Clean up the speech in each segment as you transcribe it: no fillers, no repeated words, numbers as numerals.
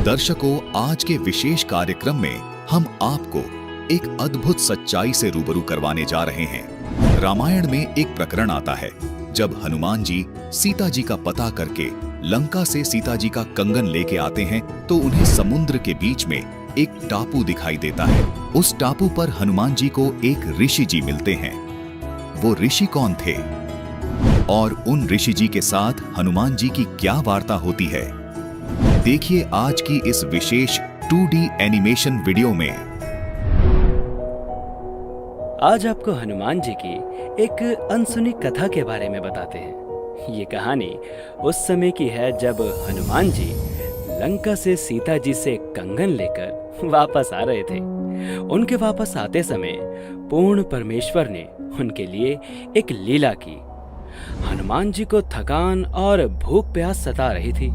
दर्शकों, आज के विशेष कार्यक्रम में हम आपको एक अद्भुत सच्चाई से रूबरू करवाने जा रहे हैं। रामायण में एक प्रकरण आता है जब हनुमान जी सीता जी का पता करके लंका से सीता जी का कंगन लेके आते हैं तो उन्हें समुद्र के बीच में एक टापू दिखाई देता है। उस टापू पर हनुमान जी को एक ऋषि जी मिलते हैं। वो ऋषि कौन थे और उन ऋषि जी के साथ हनुमान जी की क्या वार्ता होती है, देखिए आज की इस विशेष 2D एनिमेशन वीडियो में। आज आपको हनुमान जी की एक अनसुनी कथा के बारे में बताते हैं। ये कहानी उस समय की है जब हनुमान जी लंका से सीता जी से कंगन लेकर वापस आ रहे थे। उनके वापस आते समय पूर्ण परमेश्वर ने उनके लिए एक लीला की। हनुमान जी को थकान और भूख प्यास सता रही थी।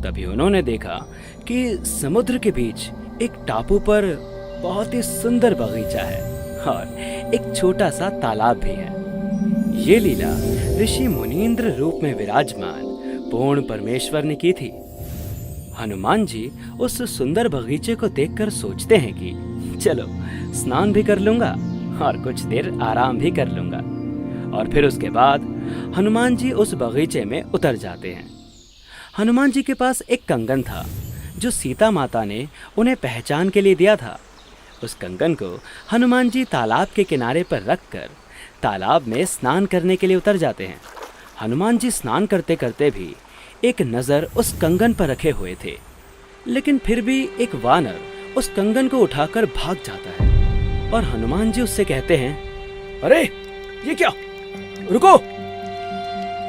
तभी उन्होंने देखा कि समुद्र के बीच एक टापू पर बहुत ही सुंदर बगीचा है और एक छोटा सा तालाब भी है। ये लीला ऋषि मुनींद्र रूप में विराजमान पूर्ण परमेश्वर ने की थी। हनुमान जी उस सुंदर बगीचे को देखकर सोचते हैं कि चलो स्नान भी कर लूंगा और कुछ देर आराम भी कर लूंगा। और फिर उसके बाद हनुमान जी उस बगीचे में उतर जाते हैं। हनुमान जी के पास एक कंगन था जो सीता माता ने उन्हें पहचान के लिए दिया था। उस कंगन को हनुमान जी तालाब के किनारे पर रखकर तालाब में स्नान करने के लिए उतर जाते हैं। हनुमान जी स्नान करते करते भी एक नज़र उस कंगन पर रखे हुए थे, लेकिन फिर भी एक वानर उस कंगन को उठाकर भाग जाता है और हनुमान जी उससे कहते हैं, अरे ये क्या, रुको।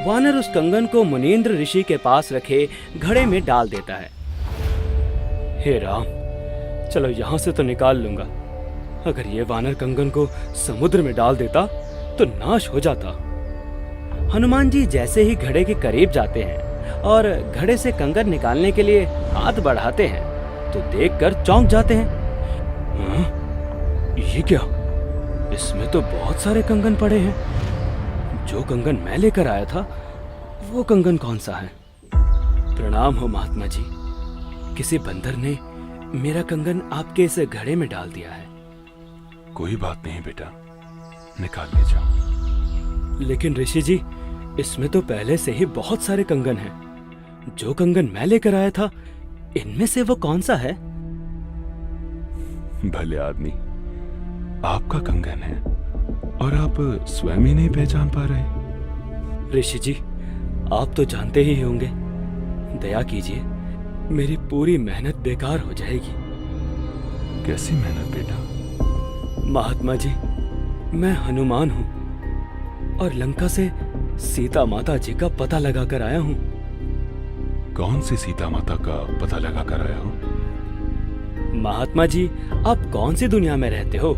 वानर उस कंगन को मुनींद्र ऋषि के पास रखे घड़े में डाल देता है। हे राम, चलो यहां से तो निकाल लूंगा। अगर ये वानर कंगन को समुद्र में डाल देता तो नाश हो जाता। हनुमान जी जैसे ही घड़े के करीब जाते हैं और घड़े से कंगन निकालने के लिए हाथ बढ़ाते हैं तो देखकर चौंक जाते हैं। ये क्या, इसमें तो बहुत सारे कंगन पड़े हैं। जो कंगन मैं लेकर आया था वो कंगन कौन सा है? प्रणाम हो महात्मा जी, किसी बंदर ने मेरा कंगन आपके इस घड़े में डाल दिया है। कोई बात नहीं बेटा, निकाल ले जाओ। लेकिन ऋषि जी, इसमें तो पहले से ही बहुत सारे कंगन हैं। जो कंगन मैं लेकर आया था इनमें से वो कौन सा है? भले आदमी, आपका कंगन है और आप स्वयं ही नहीं पहचान पा रहे। ऋषि जी, आप तो जानते ही होंगे। दया कीजिए, मेरी पूरी मेहनत बेकार हो जाएगी। कैसी मेहनत बेटा? महात्मा जी, मैं हनुमान हूँ और लंका से सीता माता जी का पता लगा कर आया हूँ। कौन सी सीता माता का पता लगा कर आया हो? महात्मा जी, आप कौन सी दुनिया में रहते हो?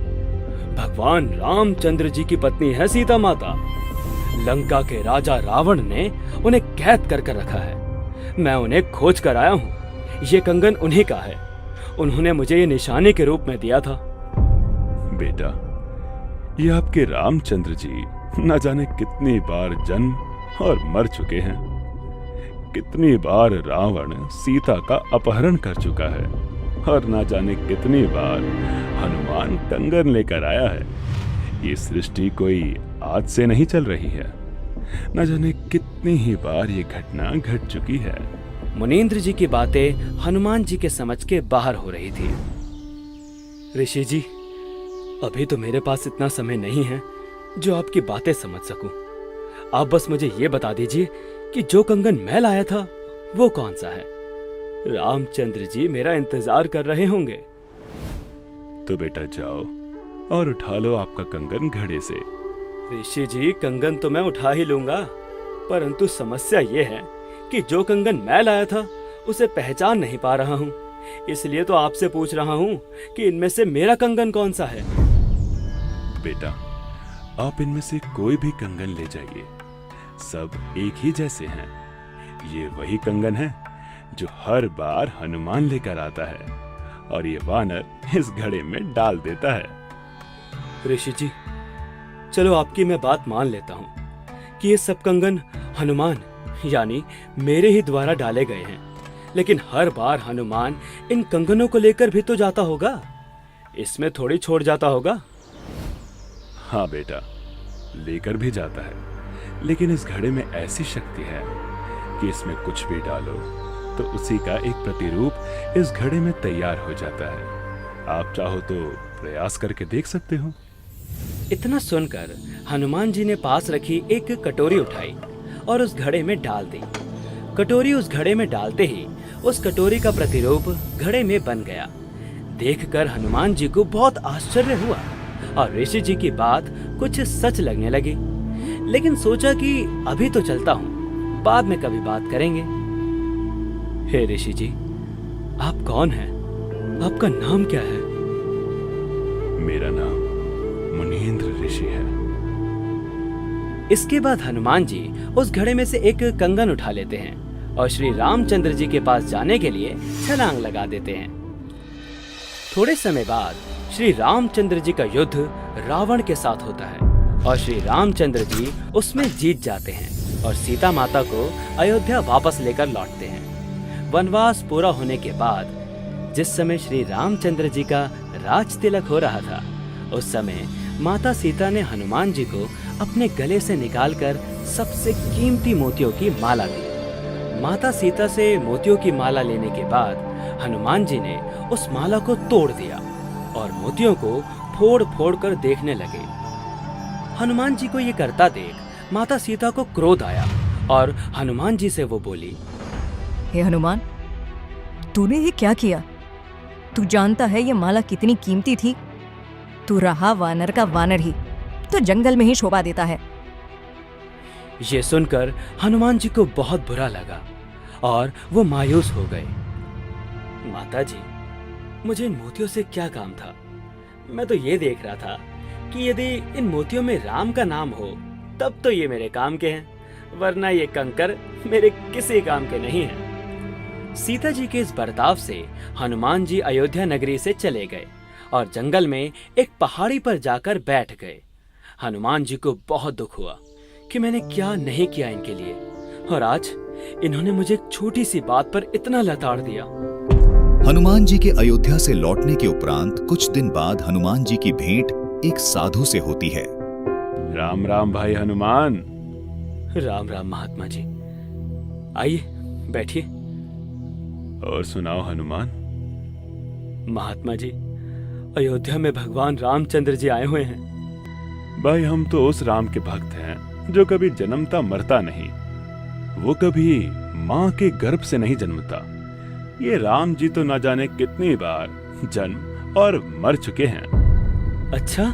भगवान रामचंद्र जी की पत्नी है सीता माता। लंका के राजा रावण ने उन्हें कैद कर कर रखा है। मैं उन्हें खोज कर आया हूँ। ये कंगन उन्हीं का है। उन्होंने मुझे ये निशाने के रूप में दिया था। बेटा, ये आपके रामचंद्र जी न जाने कितनी बार जन्म और मर चुके हैं। कितनी बार रावण सीता का अपहरण कर चुका है और ना जाने कितनी बार हनुमान कंगन लेकर आया है। ये सृष्टि कोई आज से नहीं चल रही है। ना जाने कितनी ही बार ये घटना घट चुकी है। मुनींद्र जी की बातें हनुमान जी के समझ के बाहर हो रही थी। ऋषि जी, अभी तो मेरे पास इतना समय नहीं है जो आपकी बातें समझ सकूं। आप बस मुझे ये बता दीजिए कि जो कंगन मैं लाया था वो कौन सा है। रामचंद्र जी मेरा इंतजार कर रहे होंगे। तो बेटा जाओ और उठा लो आपका कंगन घड़े से। ऋषि जी, कंगन तो मैं उठा ही लूंगा, परंतु समस्या ये है कि जो कंगन मैं लाया था उसे पहचान नहीं पा रहा हूँ। इसलिए तो आपसे पूछ रहा हूँ कि इनमें से मेरा कंगन कौन सा है। बेटा, आप इनमें से कोई भी कंगन ले जाइए, सब एक ही जैसे हैं। ये वही कंगन है जो हर बार हनुमान लेकर आता है और ये वानर इस घड़े में डाल देता है। ऋषि जी, चलो आपकी मैं बात मान लेता हूँ कि ये सब कंगन हनुमान यानी मेरे ही द्वारा डाले गए हैं। लेकिन हर बार हनुमान इन कंगनों को लेकर भी तो जाता होगा, इसमें थोड़ी छोड़ जाता होगा। हाँ बेटा, लेकर भी जाता है, लेकिन इस घड़े में ऐसी शक्ति है कि इसमें कुछ भी डालो तो उसी का एक प्रतिरूप इस घड़े में तैयार हो जाता है। आप चाहो तो प्रयास करके देख सकते हो। इतना सुनकर हनुमान जी ने पास रखी एक कटोरी उठाई और उस घड़े में डाल दी। कटोरी उस घड़े में डालते ही उस कटोरी का प्रतिरूप घड़े में बन गया। देखकर हनुमान जी को बहुत आश्चर्य हुआ और ऋषि जी की बात कुछ सच लगने लगी। लेकिन सोचा कि अभी तो चलता हूँ, बाद में कभी बात करेंगे। हे ऋषि जी, आप कौन हैं? आपका नाम क्या है? मेरा नाम मुनींद्र ऋषि है। इसके बाद हनुमान जी उस घड़े में से एक कंगन उठा लेते हैं और श्री रामचंद्र जी के पास जाने के लिए छलांग लगा देते हैं। थोड़े समय बाद श्री रामचंद्र जी का युद्ध रावण के साथ होता है और श्री रामचंद्र जी उसमें जीत जाते हैं और सीता माता को अयोध्या वापस लेकर लौटते हैं। वनवास पूरा होने के बाद जिस समय श्री रामचंद्र जी का राज तिलक हो रहा था, उस समय माता सीता ने हनुमान जी को अपने गले से निकालकर सबसे कीमती मोतियों की माला दी। माता सीता से मोतियों की माला लेने के बाद हनुमान जी ने उस माला को तोड़ दिया और मोतियों को फोड़ फोड़ कर देखने लगे। हनुमान जी को ये करता देख माता सीता को क्रोध आया और हनुमान जी से वो बोली, हे हनुमान, तूने ये क्या किया? तू जानता है ये माला कितनी कीमती थी। तू रहा वानर का वानर ही, तो जंगल में ही शोभा देता है। ये सुनकर हनुमान जी को बहुत बुरा लगा और वो मायूस हो गए। माता जी, मुझे इन मोतियों से क्या काम था? मैं तो ये देख रहा था कि यदि इन मोतियों में राम का नाम हो तब तो ये मेरे काम के हैं, वरना ये कंकर मेरे किसी काम के नहीं हैं। सीता जी के इस बर्ताव से हनुमान जी अयोध्या नगरी से चले गए और जंगल में एक पहाड़ी पर जाकर बैठ गए। हनुमान जी को बहुत दुख हुआ कि मैंने क्या नहीं किया इनके लिए, और आज इन्होंने मुझे एक छोटी सी बात पर इतना लताड़ दिया। हनुमान जी के अयोध्या से लौटने के उपरांत कुछ दिन बाद हनुमान जी की भेंट एक साधु से होती है। राम राम भाई हनुमान। राम राम महात्मा जी, आइए बैठिए। और सुनाओ हनुमान। महात्मा जी, अयोध्या में भगवान रामचंद्र जी आए हुए हैं। भाई, हम तो उस राम के भक्त हैं जो कभी जन्मता मरता नहीं। वो कभी माँ के गर्भ से नहीं जन्मता। ये राम जी तो न जाने कितनी बार जन्म और मर चुके हैं। अच्छा,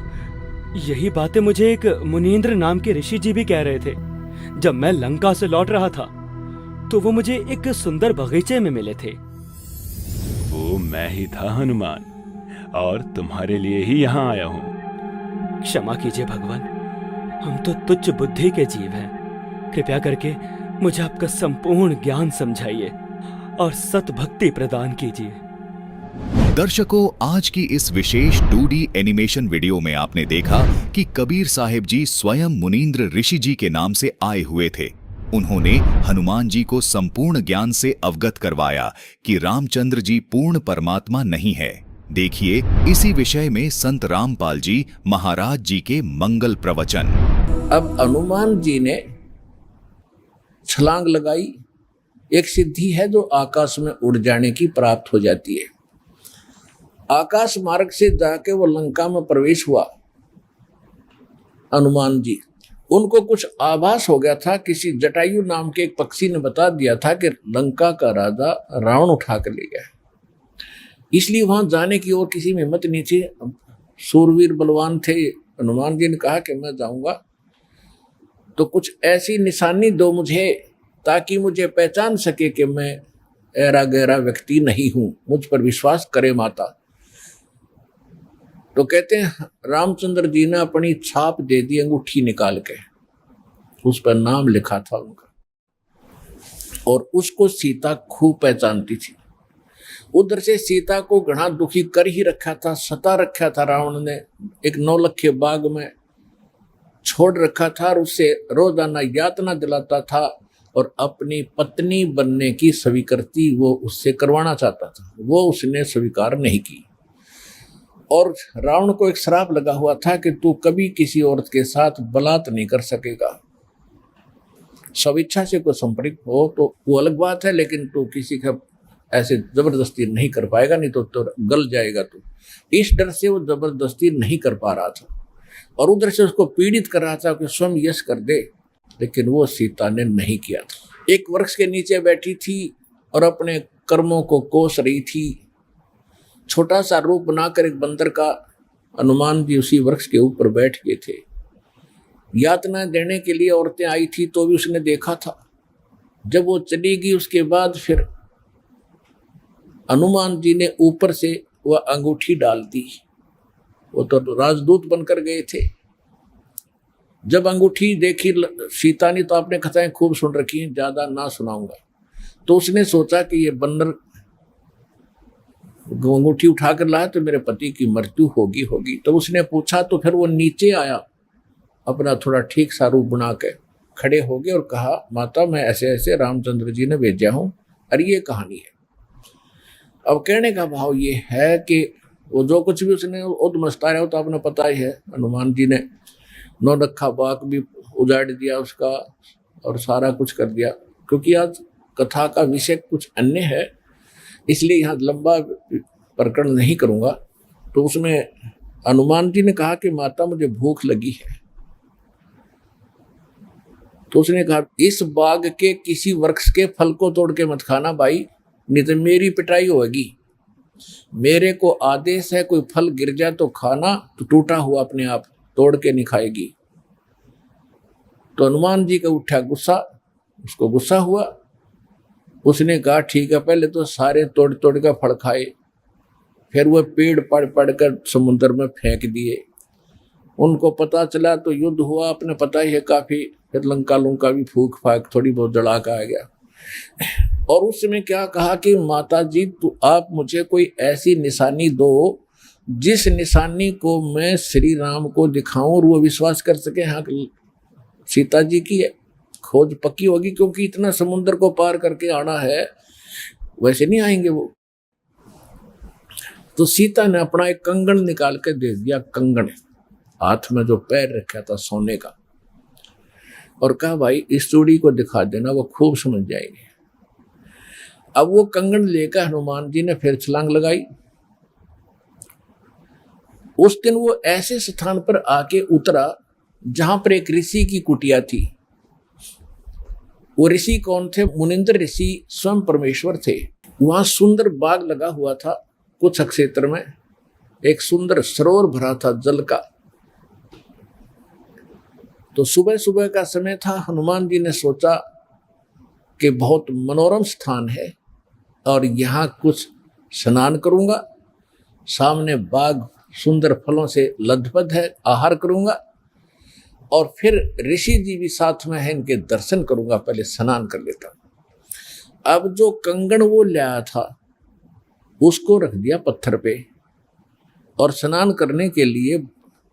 यही बातें मुझे एक मुनींद्र नाम के ऋषि जी भी कह रहे थे। जब मैं लंका से लौट रहा था तो वो मुझे एक सुंदर बगीचे में मिले थे। वो मैं ही था हनुमान, और तुम्हारे लिए ही यहाँ आया हूँ। क्षमा कीजिए भगवान, हम तो तुच्छ बुद्धि के जीव हैं। कृपया करके मुझे आपका संपूर्ण ज्ञान समझाइए और सत भक्ति प्रदान कीजिए। दर्शकों, आज की इस विशेष 2D एनिमेशन वीडियो में आपने देखा कि कबीर साहिब जी स्वयं मुनींद्र ऋषि जी के नाम से आए हुए थे। उन्होंने हनुमान जी को संपूर्ण ज्ञान से अवगत करवाया कि रामचंद्र जी पूर्ण परमात्मा नहीं है। देखिए इसी विषय में संत रामपाल जी महाराज जी के मंगल प्रवचन। अब हनुमान जी ने छलांग लगाई। एक सिद्धि है जो आकाश में उड़ जाने की प्राप्त हो जाती है। आकाश मार्ग से जाके वो लंका में प्रवेश हुआ। हनुमान जी, उनको कुछ आभास हो गया था, किसी जटायु नाम के एक पक्षी ने बता दिया था कि लंका का राजा रावण उठा कर ले गया। इसलिए वहां जाने की और किसी में हिम्मत नहीं थी। सूरवीर बलवान थे। हनुमान जी ने कहा कि मैं जाऊंगा तो कुछ ऐसी निशानी दो मुझे, ताकि मुझे पहचान सके कि मैं ऐरा गहरा व्यक्ति नहीं हूं, मुझ पर विश्वास करे माता। तो कहते हैं रामचंद्र जी ने अपनी छाप दे दी, अंगूठी निकाल के उस पर नाम लिखा था उनका, और उसको सीता खूब पहचानती थी। उधर से सीता को घना दुखी कर ही रखा था, सता रखा था रावण ने। एक नौलखे बाग में छोड़ रखा था और उससे रोजाना यातना दिलाता था और अपनी पत्नी बनने की स्वीकृति वो उससे करवाना चाहता था, वो उसने स्वीकार नहीं की। और रावण को एक श्राप लगा हुआ था कि तू कभी किसी औरत के साथ बलात् नहीं कर सकेगा। स्वेच्छा से कोई संपर्क हो तो वो अलग बात है, लेकिन तू किसी का ऐसे जबरदस्ती नहीं कर पाएगा, नहीं तो गल जाएगा तू। इस डर से वो जबरदस्ती नहीं कर पा रहा था और उधर से उसको पीड़ित कर रहा था कि स्वयं यश कर दे, लेकिन वो सीता ने नहीं किया था। एक वृक्ष के नीचे बैठी थी और अपने कर्मों को कोस रही थी। छोटा सा रूप बनाकर एक बंदर का हनुमान जी उसी वृक्ष के ऊपर बैठ गए थे। यातना देने के लिए औरतें आई थी तो भी उसने देखा था। जब वो चली गई उसके बाद फिर हनुमान जी ने ऊपर से वह अंगूठी डाल दी। वो तो राजदूत बनकर गए थे। जब अंगूठी देखी सीता ने तो आपने कथाएं खूब सुन रखी हैं, ज्यादा ना सुनाऊंगा। तो उसने सोचा कि ये बंदर अंगूठी उठाकर लाया तो मेरे पति की मृत्यु होगी। तो उसने पूछा, तो फिर वो नीचे आया, अपना थोड़ा ठीक सा रूप बना के खड़े हो गए और कहा, माता मैं ऐसे ऐसे रामचंद्र जी ने भेजा हूं और ये कहानी है। अब कहने का भाव ये है कि वो जो कुछ भी उसने उद्मस्ताया हो तो आपने पता ही है, हनुमान जी ने नौलखा बाग भी उजाड़ दिया उसका और सारा कुछ कर दिया। क्योंकि आज कथा का विषय कुछ अन्य है, इसलिए यहाँ लंबा प्रकरण नहीं करूँगा। तो उसमें हनुमान जी ने कहा कि माता मुझे भूख लगी है। तो उसने कहा, इस बाग के किसी वृक्ष के फल को तोड़ के मत खाना भाई, नहीं तो मेरी पिटाई होगी। मेरे को आदेश है, कोई फल गिर जाए तो खाना, तो टूटा हुआ अपने आप तोड़ के नहीं खाएगी। तो हनुमान जी का उठा गुस्सा, उसको गुस्सा हुआ। उसने कहा ठीक है, पहले तो सारे तोड़ तोड़ कर फल खाए, फिर वह पेड़ पड़ कर समुद्र में फेंक दिए। उनको पता चला तो युद्ध हुआ, अपने पता ही है काफी। फिर लंका भी फूक फाक थोड़ी बहुत जला का आ गया। और उस समय क्या कहा कि माता जी तो आप मुझे कोई ऐसी निशानी दो जिस निशानी को मैं श्री राम को दिखाऊं और वो विश्वास कर सके हाँ सीता जी की खोज पक्की होगी, क्योंकि इतना समुद्र को पार करके आना है, वैसे नहीं आएंगे वो। तो सीता ने अपना एक कंगन निकाल के दे दिया, कंगन हाथ में जो पैर रखा था सोने का, और कहा भाई इस चूड़ी को दिखा देना, वो खूब समझ जाएगी। अब वो कंगन लेकर हनुमान जी ने फिर छलांग लगाई। उस दिन वो ऐसे स्थान पर आके उतरा जहां पर एक ऋषि की कुटिया थी। वो ऋषि कौन थे? मुनिंद्र ऋषि स्वयं परमेश्वर थे। वहां सुंदर बाग लगा हुआ था, कुछ क्षेत्र में एक सुंदर सरोवर भरा था जल का। तो सुबह सुबह का समय था। हनुमान जी ने सोचा कि बहुत मनोरम स्थान है और यहाँ कुछ स्नान करूँगा, सामने बाग सुंदर फलों से लदबद है, आहार करूँगा और फिर ऋषि जी भी साथ में है, इनके दर्शन करूँगा, पहले स्नान कर लेता हूँ। अब जो कंगन वो लाया था उसको रख दिया पत्थर पे और स्नान करने के लिए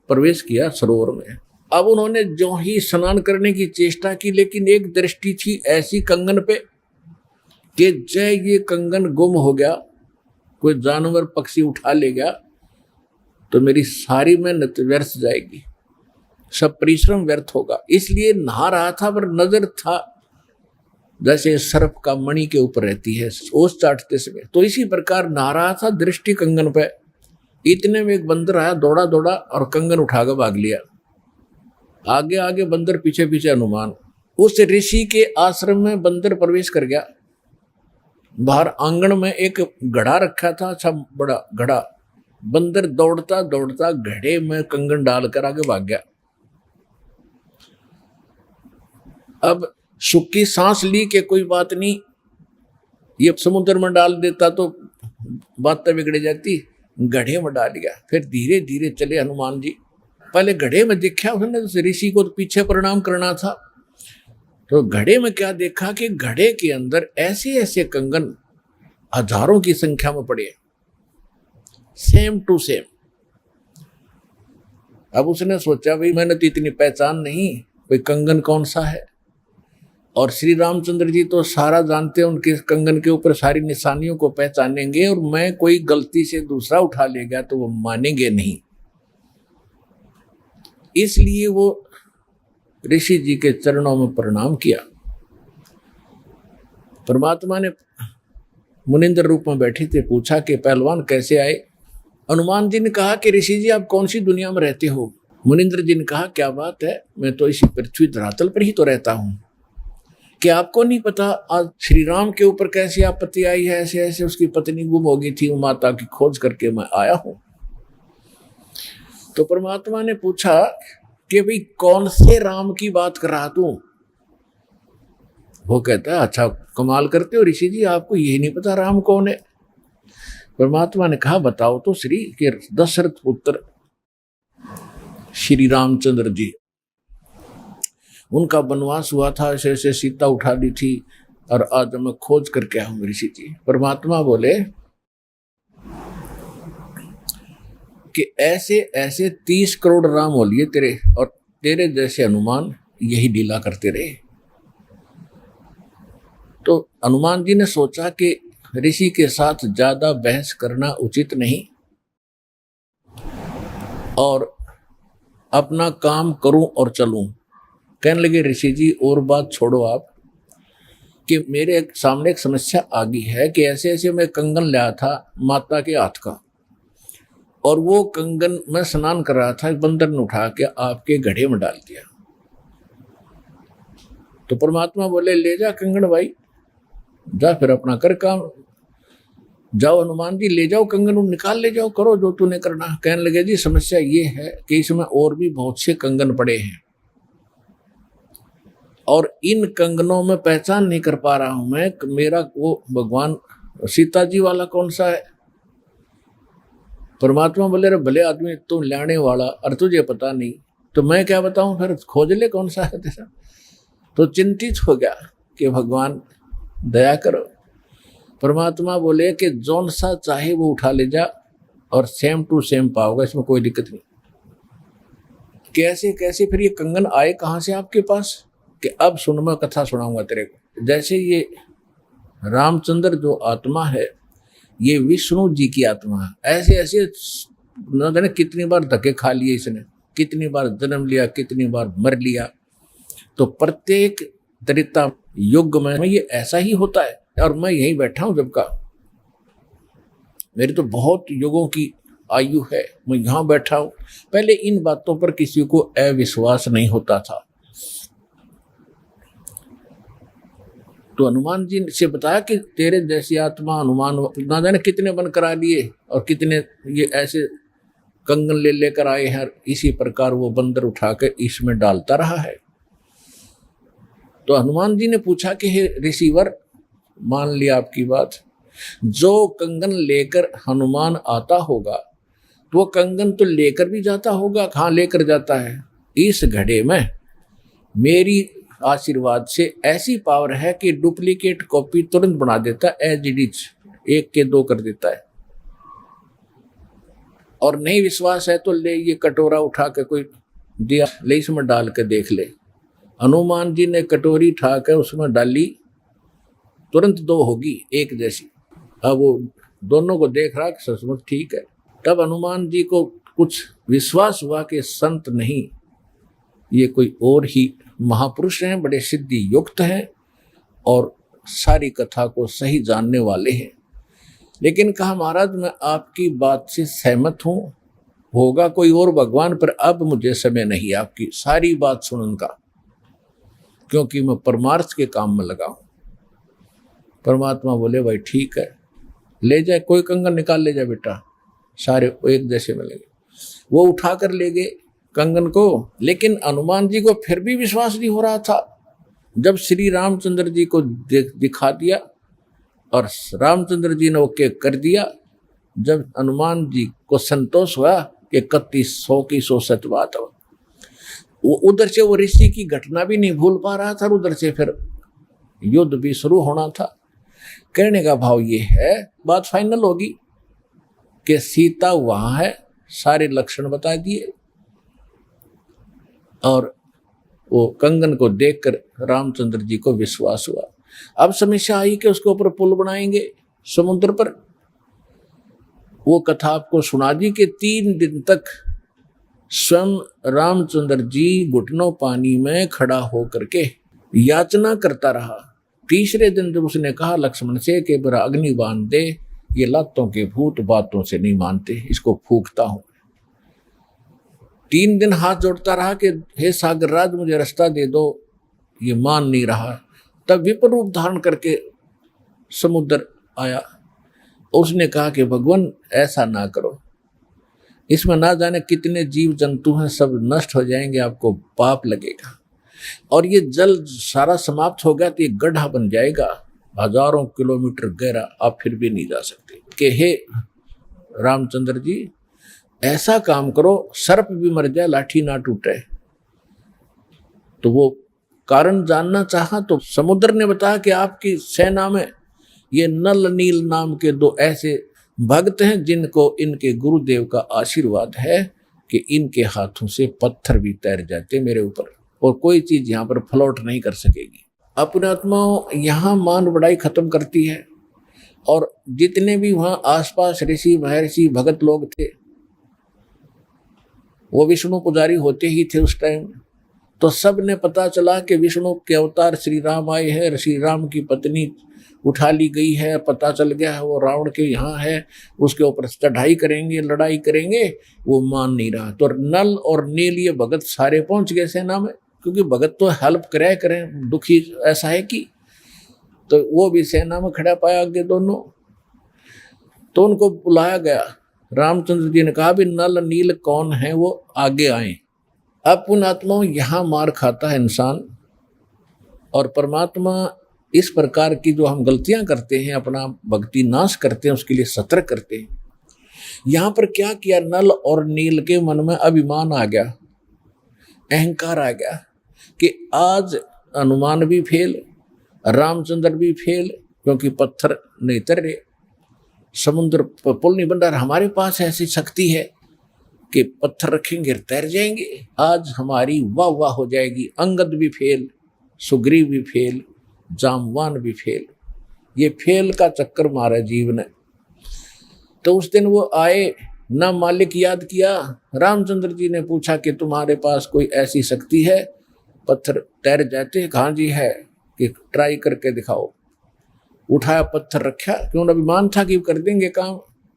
प्रवेश किया सरोवर में। अब उन्होंने जो ही स्नान करने की चेष्टा की, लेकिन एक दृष्टि थी ऐसी कंगन पे कि जय ये कंगन गुम हो गया, कोई जानवर पक्षी उठा ले गया तो मेरी सारी मेहनत व्यर्थ जाएगी, सब परिश्रम व्यर्थ होगा। इसलिए नहा रहा था पर नजर था जैसे सर्प का मणि के ऊपर रहती है ओस चाटते समय, तो इसी प्रकार नहा रहा था, दृष्टि कंगन पे। इतने में एक बंदर आया, दौड़ा दौड़ा और कंगन उठाकर भाग लिया। आगे आगे बंदर, पीछे पीछे हनुमान। उस ऋषि के आश्रम में बंदर प्रवेश कर गया। बाहर आंगन में एक घड़ा रखा था, अच्छा बड़ा घड़ा। बंदर दौड़ता दौड़ता घड़े में कंगन डालकर आगे भाग गया। अब सुखी सांस ली कि कोई बात नहीं, ये समुद्र में डाल देता तो बातें बिगड़ जाती, घड़े में डाल दिया। फिर धीरे धीरे चले हनुमान जी। पहले घड़े में देखा उसने, ऋषि को तो पीछे प्रणाम करना था, तो घड़े में क्या देखा कि घड़े के अंदर ऐसे ऐसे कंगन हजारों की संख्या में पड़े, सेम टू सेम। अब उसने सोचा भाई मैंने तो इतनी पहचान नहीं, कोई कंगन कौन सा है। और श्री रामचंद्र जी तो सारा जानते हैं, उनके कंगन के ऊपर सारी निशानियों को पहचानेंगे, और मैं कोई गलती से दूसरा उठा ले गया तो वो मानेंगे नहीं। इसलिए वो ऋषि जी के चरणों में प्रणाम किया। परमात्मा ने मुनिंद्र रूप में बैठे थे, पूछा कि पहलवान कैसे आए। हनुमान जी ने कहा कि ऋषि जी आप कौन सी दुनिया में रहते हो। मुनिंद्र जी ने कहा क्या बात है, मैं तो इसी पृथ्वी धरातल पर ही तो रहता हूं। क्या आपको नहीं पता आज श्री राम के ऊपर कैसी आपत्ति आई है, ऐसे ऐसे उसकी पत्नी गुम हो गई थी, वो माता की खोज करके मैं आया हूं। तो परमात्मा ने पूछा कि भाई कौन से राम की बात कर रहा तू। वो कहता है अच्छा कमाल करते हो ऋषि जी, आपको यही नहीं पता राम कौन है। परमात्मा ने कहा बताओ तो श्री, के दशरथ पुत्र श्री रामचंद्र जी, उनका वनवास हुआ था, ऐसे ऐसे सीता उठा दी थी, और आज मैं खोज करके आया हूं ऋषि जी। परमात्मा बोले कि ऐसे ऐसे 30 करोड़ राम हो लिए तेरे, और तेरे जैसे हनुमान यही लीला करते रहे। तो हनुमान जी ने सोचा कि ऋषि के साथ ज्यादा बहस करना उचित नहीं, और अपना काम करूं और चलूं। कहने लगे ऋषि जी और बात छोड़ो आप, कि मेरे सामने एक समस्या आ गई है कि ऐसे ऐसे मैं कंगन लाया था माता के हाथ का, और वो कंगन मैं स्नान कर रहा था, बंदर ने उठा के आपके घड़े में डाल दिया। तो परमात्मा बोले ले जा कंगन भाई, जा फिर अपना कर काम, जाओ हनुमान जी ले जाओ कंगन, निकाल ले जाओ, करो जो तूने करना। कहने लगे जी समस्या ये है कि इसमें और भी बहुत से कंगन पड़े हैं, और इन कंगनों में पहचान नहीं कर पा रहा हूं मैं, मेरा वो भगवान सीता जी वाला कौन सा है। परमात्मा बोले रे भले आदमी, तुम लाने वाला और तुझे पता नहीं तो मैं क्या बताऊं, फिर खोज ले कौन सा है तेरा। तो चिंतित हो गया कि भगवान दया करो। परमात्मा बोले कि जौन सा चाहे वो उठा ले जा, और सेम टू सेम पाओगे, इसमें कोई दिक्कत नहीं। कैसे कैसे फिर ये कंगन आए कहाँ से आपके पास, कि अब सुन, मैं कथा सुनाऊंगा तेरे को। जैसे ये रामचंद्र जो आत्मा है, ये विष्णु जी की आत्मा है। ऐसे ऐसे न जाने कितनी बार धक्के खा लिए इसने, कितनी बार जन्म लिया, कितनी बार मर लिया। तो प्रत्येक त्रेता युग में ये ऐसा ही होता है, और मैं यहीं बैठा हूं जब का, मेरी तो बहुत युगों की आयु है, मैं यहाँ बैठा हूं। पहले इन बातों पर किसी को अविश्वास नहीं होता था। तो हनुमान जी से बताया कि तेरे जैसी आत्मा हनुमान ना जाने कितने बन करा लिए, और कितने ये ऐसे कंगन ले लेकर आए हैं, इसी प्रकार वो बंदर उठा के इसमें डालता रहा है। तो हनुमान जी ने पूछा कि हे ऋषिवर, मान लिया आपकी बात, जो कंगन लेकर हनुमान आता होगा तो वो कंगन तो लेकर भी जाता होगा। कहाँ लेकर जाता है, इस घड़े में मेरी आशीर्वाद से ऐसी पावर है कि डुप्लीकेट कॉपी तुरंत बना देता है, एज इट इज, 1 के 2 कर देता है। और नहीं विश्वास है तो ले ये कटोरा उठा के कोई दिया, ले इसमें डाल के देख ले। हनुमान जी ने कटोरी उठा कर उसमें डाली, तुरंत 2 होगी, एक जैसी। अब वो दोनों को देख रहा कि सचमुच ठीक है। तब हनुमान जी को कुछ विश्वास हुआ कि संत नहीं, ये कोई और ही महापुरुष हैं, बड़े सिद्धि युक्त हैं, और सारी कथा को सही जानने वाले हैं। लेकिन कहा महाराज मैं आपकी बात से सहमत हूँ, होगा कोई और भगवान, पर अब मुझे समय नहीं आपकी सारी बात सुनने का, क्योंकि मैं परमार्थ के काम में लगा हूँ। परमात्मा बोले भाई ठीक है, ले जाए, कोई कंगन निकाल ले जाए बेटा, सारे एक जैसे मिलेंगे। वो उठा कर ले गए कंगन को। लेकिन हनुमान जी को फिर भी विश्वास नहीं हो रहा था। जब श्री रामचंद्र जी को दिखा दिया और रामचंद्र जी ने ओके कर दिया, जब हनुमान जी को संतोष हुआ कि 3100 की 100 सच बात हो, वो उधर से वो ऋषि की घटना भी नहीं भूल पा रहा था, उधर से फिर युद्ध भी शुरू होना था। कहने का भाव ये है, बात फाइनल होगी कि सीता वहां है, सारे लक्षण बता दिए, और वो कंगन को देखकर रामचंद्र जी को विश्वास हुआ। अब समस्या आई कि उसके ऊपर पुल बनाएंगे समुद्र पर। वो कथा आपको सुना दी कि 3 दिन तक स्वयं रामचंद्र जी घुटनों पानी में खड़ा होकर के याचना करता रहा। तीसरे दिन जब उसने कहा लक्ष्मण से कि बरा अग्नि बांध दे, ये लातों के भूत बातों से नहीं मानते, इसको फूंकता हूं। 3 दिन हाथ जोड़ता रहा कि हे सागर राज मुझे रास्ता दे दो, ये मान नहीं रहा। तब विपर रूप धारण करके समुद्र आया। उसने कहा कि भगवान ऐसा ना करो, इसमें ना जाने कितने जीव जंतु हैं, सब नष्ट हो जाएंगे, आपको पाप लगेगा। और ये जल सारा समाप्त हो गया तो ये गड्ढा बन जाएगा हजारों किलोमीटर गहरा, आप फिर भी नहीं जा सकते। कि हे रामचंद्र जी ऐसा काम करो, सर्प भी मर जाए लाठी ना टूटे। तो वो कारण जानना चाहा तो समुद्र ने बताया कि आपकी सेना में ये नल नील नाम के 2 ऐसे भक्त हैं जिनको इनके गुरुदेव का आशीर्वाद है कि इनके हाथों से पत्थर भी तैर जाते मेरे ऊपर, और कोई चीज यहाँ पर फ्लोट नहीं कर सकेगी। अपने आत्माओं यहाँ मान बढ़ाई खत्म करती है। और जितने भी वहाँ आसपास ऋषि महर्षि भगत लोग थे, वो विष्णु पुजारी होते ही थे उस टाइम। तो सब ने पता चला कि विष्णु के अवतार श्री राम आए हैं, श्री राम की पत्नी उठा ली गई है, पता चल गया है वो रावण के यहाँ है, उसके ऊपर चढ़ाई करेंगे, लड़ाई करेंगे। वो मान नहीं रहा। तो नल और नील ये भगत सारे पहुंच गए सेना में, क्योंकि भगत तो हेल्प करें, दुखी ऐसा है कि। तो वो भी सेना में खड़ा पाया आगे दोनों। तो उनको बुलाया गया। रामचंद्र जी ने कहा भी नल नील कौन है, वो आगे आए। अब पुण्यात्माओं यहाँ मार खाता है इंसान, और परमात्मा इस प्रकार की जो हम गलतियां करते हैं, अपना भक्ति नाश करते हैं, उसके लिए सतर्क करते हैं। यहाँ पर क्या किया, नल और नील के मन में अभिमान आ गया, अहंकार आ गया कि आज हनुमान भी फेल, रामचंद्र भी फेल, क्योंकि पत्थर नहीं तर रहे, समुद्र पर पुल नहीं बन रहा। हमारे पास ऐसी शक्ति है कि पत्थर रखेंगे तैर जाएंगे, आज हमारी वाह वाह हो जाएगी। अंगद भी फेल, सुग्रीव भी फेल, जामवान भी फेल। ये फेल का चक्कर मारा जीव ने। तो उस दिन वो आए, ना मालिक याद किया। रामचंद्र जी ने पूछा कि तुम्हारे पास कोई ऐसी शक्ति है पत्थर तैर जाते? कहाँ जी है, कि ट्राई करके दिखाओ। उठाया पत्थर रखा, क्यों अभिमान था कि कर देंगे काम,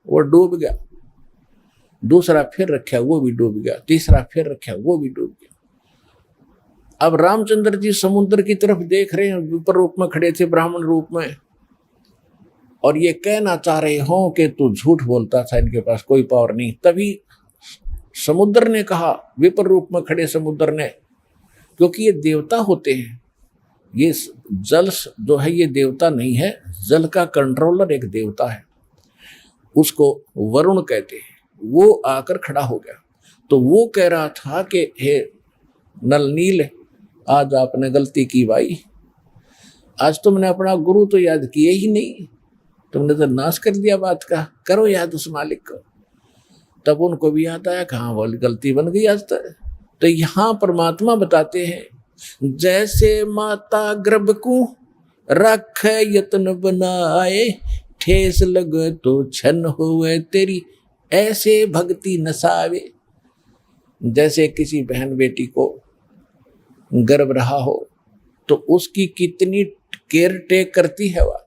वो डूब गया। दूसरा फिर रखा, वो भी डूब गया। तीसरा फिर रखा, वो भी डूब गया। अब रामचंद्र जी समुद्र की तरफ देख रहे हैं, विपर रूप में खड़े थे, ब्राह्मण रूप में, और ये कहना चाह रहे हो कि तू झूठ बोलता था, इनके पास कोई पावर नहीं। तभी समुद्र ने कहा, विपर रूप में खड़े समुद्र ने, क्योंकि ये देवता होते हैं, ये जल जो है ये देवता नहीं है, जल का कंट्रोलर एक देवता है, उसको वरुण कहते हैं। वो आकर खड़ा हो गया। तो वो कह रहा था कि हे नल नील, आज आपने गलती की भाई, आज तुमने अपना गुरु तो याद किए ही नहीं, तुमने तो नाश कर दिया बात का, करो याद उस मालिक को। तब उनको भी याद आया, कहाँ वाली गलती बन गई आज तक। तो यहाँ परमात्मा बताते हैं, जैसे माता गर्भ को रख यत्न बनाए, ठेस लगे तो छन हुए तेरी, ऐसे भक्ति नसावे। जैसे किसी बहन बेटी को गर्भ रहा हो तो उसकी कितनी केयर टेक करती है वह,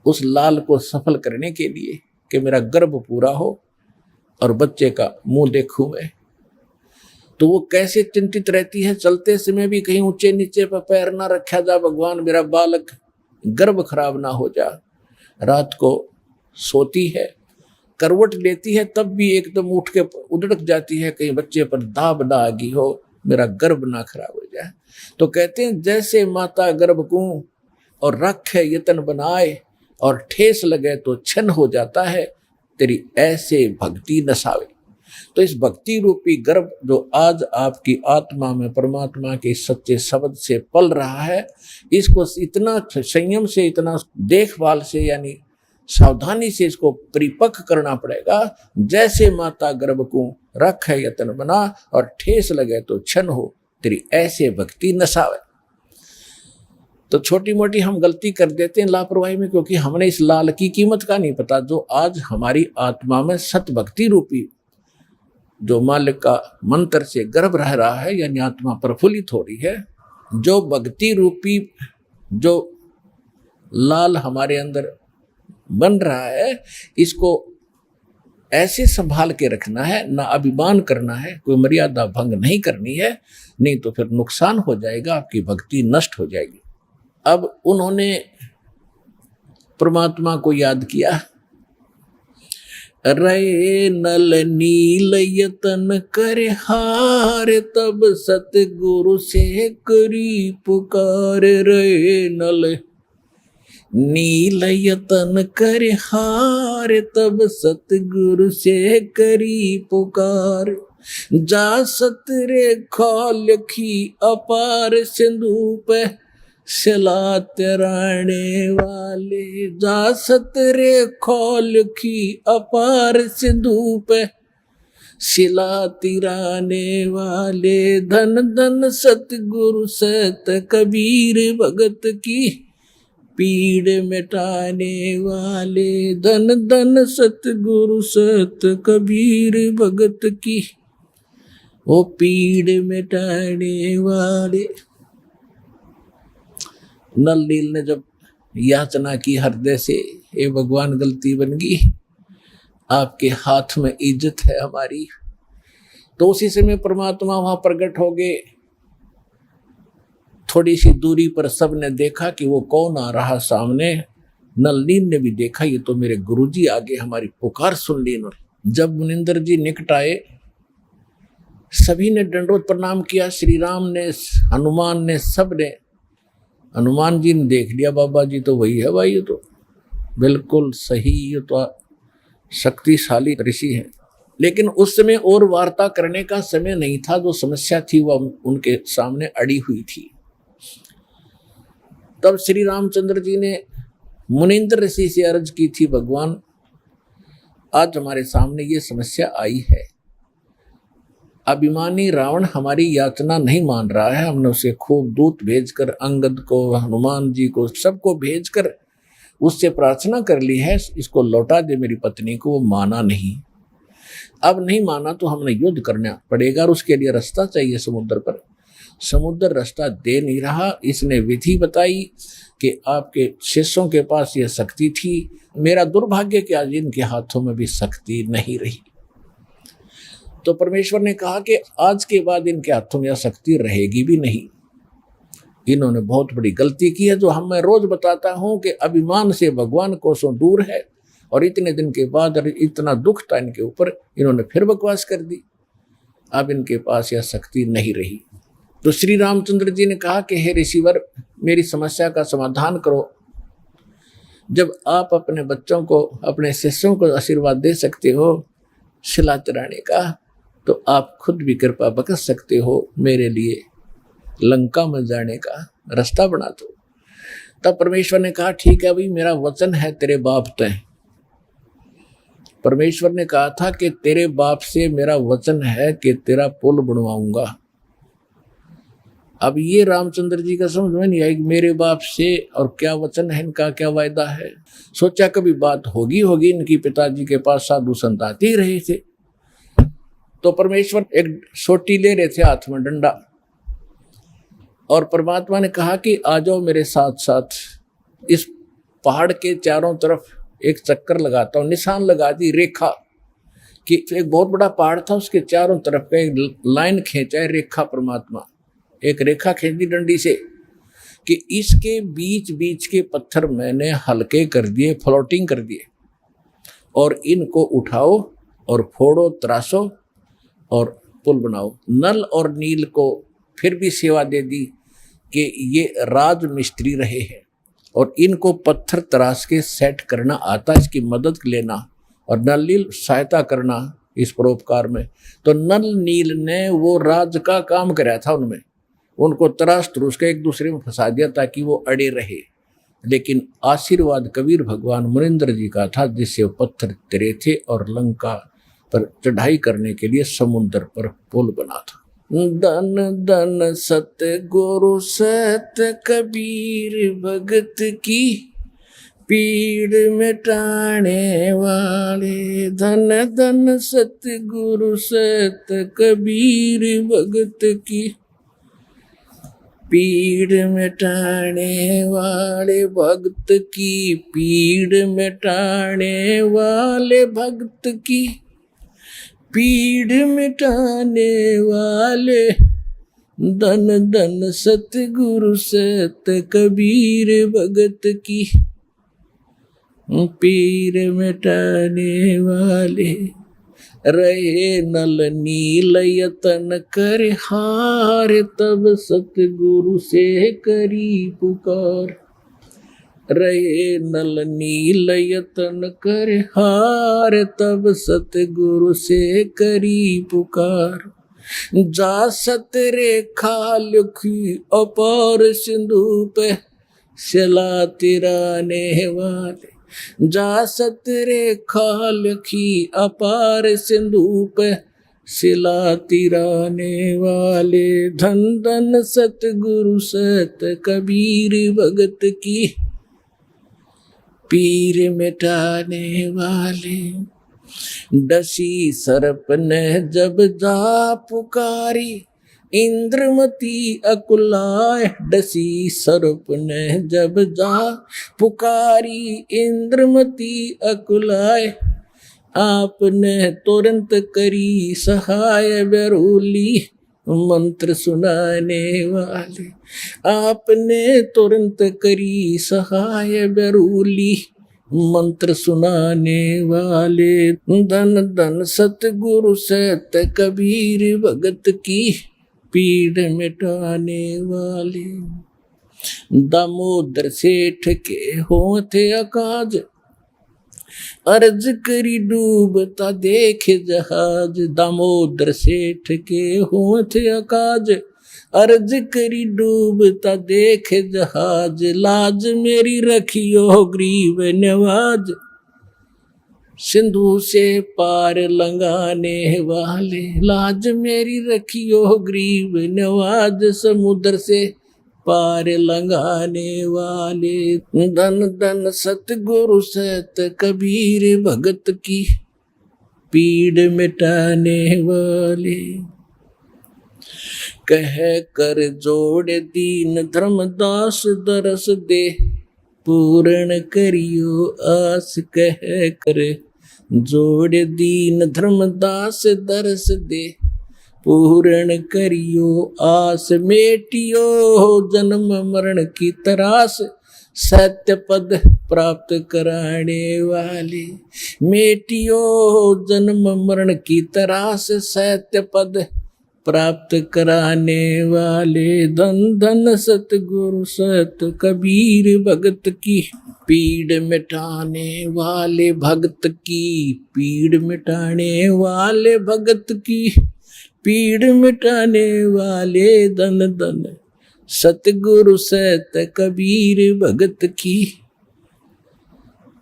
उस लाल को सफल करने के लिए कि मेरा गर्भ पूरा हो और बच्चे का मुंह देखूं मैं। तो वो कैसे चिंतित रहती है, चलते समय भी कहीं ऊंचे नीचे पर पैर ना रखा जा, भगवान मेरा बालक गर्भ खराब ना हो जा। रात को सोती है, करवट लेती है, तब भी एकदम उठ के उधड़क जाती है, कहीं बच्चे पर दाब ना आ गई हो, मेरा गर्भ ना खराब हो जाए। तो कहते हैं जैसे माता गर्भ को और रखे यतन बनाए, और ठेस लगे तो छन हो जाता है, तेरी ऐसे भक्ति नसावे। तो इस भक्ति रूपी गर्भ जो आज आपकी आत्मा में परमात्मा के सच्चे शब्द से पल रहा है, इसको इतना संयम से, इतना देखभाल से, यानी सावधानी से इसको परिपक्व करना पड़ेगा। जैसे माता गर्भ को रख है यतन बना, और ठेस लगे तो छन हो, तेरी ऐसे भक्ति नसावे। तो छोटी मोटी हम गलती कर देते हैं लापरवाही में, क्योंकि हमने इस लाल की कीमत का नहीं पता, जो आज हमारी आत्मा में सत भक्ति रूपी जो मालिक का मंत्र से गर्भ रह रहा है, यानी आत्मा प्रफुल्लित हो रही है, जो भक्ति रूपी जो लाल हमारे अंदर बन रहा है, इसको ऐसे संभाल के रखना है, ना अभिमान करना है, कोई मर्यादा भंग नहीं करनी है, नहीं तो फिर नुकसान हो जाएगा, आपकी भक्ति नष्ट हो जाएगी। अब उन्होंने परमात्मा को याद किया। रे नल नील यतन करे हार, तब सतगुरु से करी पुकार। रे नल नील यतन करे हार, तब सतगुरु से करी पुकार। जा सतरे खोलखी अपार सिंधु पे सिला तिराने वाले। जा सतरे खोलखी अपार सिंधु पे सिला तिराने वाले। धन धन सतगुरु सत कबीर भगत की पीड़ मिटाने वाले। धन धन सतगुरु सत कबीर भगत की वो पीड़ मिटाने वाले। नल नील ने जब याचना की हृदय से, ए भगवान गलती बन गई, आपके हाथ में इज्जत है हमारी, तो उसी समय परमात्मा वहां प्रकट हो गए। थोड़ी सी दूरी पर सबने देखा कि वो कौन आ रहा सामने। नल नील ने भी देखा, ये तो मेरे गुरुजी आगे हमारी पुकार सुन ली इन्होंने। जब मुनिंदर जी निकट आए, सभी ने दंडोत प्रणाम किया, श्री राम ने, हनुमान ने, सब ने। हनुमान जी ने देख लिया, बाबा जी तो वही है भाई, ये तो बिल्कुल सही, ये तो शक्तिशाली ऋषि है। लेकिन उस समय और वार्ता करने का समय नहीं था, जो समस्या थी वह उनके सामने अड़ी हुई थी। तब श्री रामचंद्र जी ने मुनिंद्र ऋषि से अर्ज की थी, भगवान आज हमारे सामने ये समस्या आई है। अभिमानी रावण हमारी याचना नहीं मान रहा है। हमने उसे खूब दूत भेजकर, अंगद को, हनुमान जी को, सबको भेजकर उससे प्रार्थना कर ली है, इसको लौटा दे मेरी पत्नी को। वो माना नहीं। अब नहीं माना तो हमने युद्ध करना पड़ेगा, और उसके लिए रास्ता चाहिए समुद्र पर। समुद्र रास्ता दे नहीं रहा। इसने विधि बताई कि आपके शिष्यों के पास यह शक्ति थी, मेरा दुर्भाग्य कि आज इनके हाथों में भी शक्ति नहीं रही। तो परमेश्वर ने कहा कि आज के बाद इनके हाथों में यह शक्ति रहेगी भी नहीं। इन्होंने बहुत बड़ी गलती की है, जो हम मैं रोज बताता हूं कि अभिमान से भगवान कोसों दूर है, और इतने दिन के बाद इतना दुख था इनके ऊपर, इन्होंने फिर बकवास कर दी। अब इनके पास यह शक्ति नहीं रही। तो श्री रामचंद्र जी ने कहा कि हे ऋषिवर, मेरी समस्या का समाधान करो। जब आप अपने बच्चों को, अपने शिष्यों को आशीर्वाद दे सकते हो शिला तिराने का, तो आप खुद भी कृपा बख्श सकते हो मेरे लिए लंका में जाने का रास्ता बना दो। तब परमेश्वर ने कहा ठीक है भाई, मेरा वचन है तेरे बाप तय। परमेश्वर ने कहा था कि तेरे बाप से मेरा वचन है कि तेरा पुल बनवाऊंगा। अब ये रामचंद्र जी का समझ में नहीं आई, मेरे बाप से और क्या वचन है इनका, क्या वायदा है। सोचा कभी बात होगी इनकी पिताजी के पास साधु संत आते ही रहे थे। तो परमेश्वर एक सोटी ले रहे थे हाथ में, डंडा, और परमात्मा ने कहा कि आ जाओ मेरे साथ साथ। इस पहाड़ के चारों तरफ एक चक्कर लगाता हूँ, निशान लगा दी, रेखा कि एक बहुत बड़ा पहाड़ था, उसके चारों तरफ का एक लाइन खींचा है, रेखा। परमात्मा एक रेखा खींच दी डंडी से कि इसके बीच बीच के पत्थर मैंने हल्के कर दिए, फ्लोटिंग कर दिए, और इनको उठाओ और फोड़ो, त्रासो और पुल बनाओ। नल और नील को फिर भी सेवा दे दी कि ये राज मिस्त्री रहे हैं और इनको पत्थर तराश के सेट करना आता, इसकी मदद लेना और नल नील सहायता करना इस परोपकार में। तो नल नील ने वो राज का काम कराया था उनमें, उनको तराश तरूश के एक दूसरे में फंसा दिया ताकि वो अड़े रहे। लेकिन आशीर्वाद कबीर भगवान मुनिंद्र जी का था, जिससे वो पत्थर तिरे थे और लंका पर चढ़ाई करने के लिए समुद्र पर पुल बना था। धन धन सतगुरु सत कबीर भगत की, पीड़ मिटाने वाले। धन धन सतगुरु सत कबीर भगत की, पीड़ मिटाने वाले भक्त की, पीड़ मिटाने वाले भक्त की, पीड़ मिटाने वाले। धन धन सतगुरु सत कबीर भगत की, पीड़ मिटाने वाले। रहे नल नील यतन कर हार, तब सतगुरु से करी पुकार। रहे नल नील यतन कर हार, तब सतगुरु से करी पुकार। जा सत रेखा लिखी अपार सिंधु पे, सिला तिराने वाले। जा सत रेखा लिखी अपार सिंधु पे, सिला तिराने वाले। धन धन सतगुरु सत कबीर भगत की, पीर मिटाने वाले। डसी सर्प ने जब जा पुकारी, इंद्रमती अकुलाए। डसी सर्प ने जब जा पुकारी, इंद्रमती अकुलाए। आपने तुरंत करी सहाय बेरूली, मंत्र सुनाने वाले। आपने तुरंत करी सहाय बेरूली, मंत्र सुनाने वाले। धन धन सतगुरु सत कबीर भगत की, पीड़ मिटाने वाले। दामोदर सेठ के होते अकाज, अर्ज करी डूबता देखे जहाज। दामोदर सेठ के होते अकाज, अर्ज करी डूबता देखे जहाज। लाज मेरी रखियो ग्रीव नवाज, सिंधु से पार लंगाने वाले। लाज मेरी रखियो ग्रीव नवाज, समुद्र से पार लंगाने वाले। धन धन सतगुरु सत कबीर भगत की, पीड़ मिटाने वाले। कह कर जोड़ दीन धर्मदास, दरस दे पूर्ण करियो आस। कह कर जोड़ दीन धर्मदास, दरस दे पूर्ण करियो आस। मेटियो जन्म मरण की तरास, सत्य पद प्राप्त कराने वाले। मेटियो जन्म मरण की तरास, सत्य पद प्राप्त कराने वाले। धन धन सतगुरु सत कबीर भगत की, पीड़ मिटाने वाले भगत की, पीड़ मिटाने वाले भगत की, पीड़ मिटाने वाले। धन धन सतगुरु सत कबीर भगत की,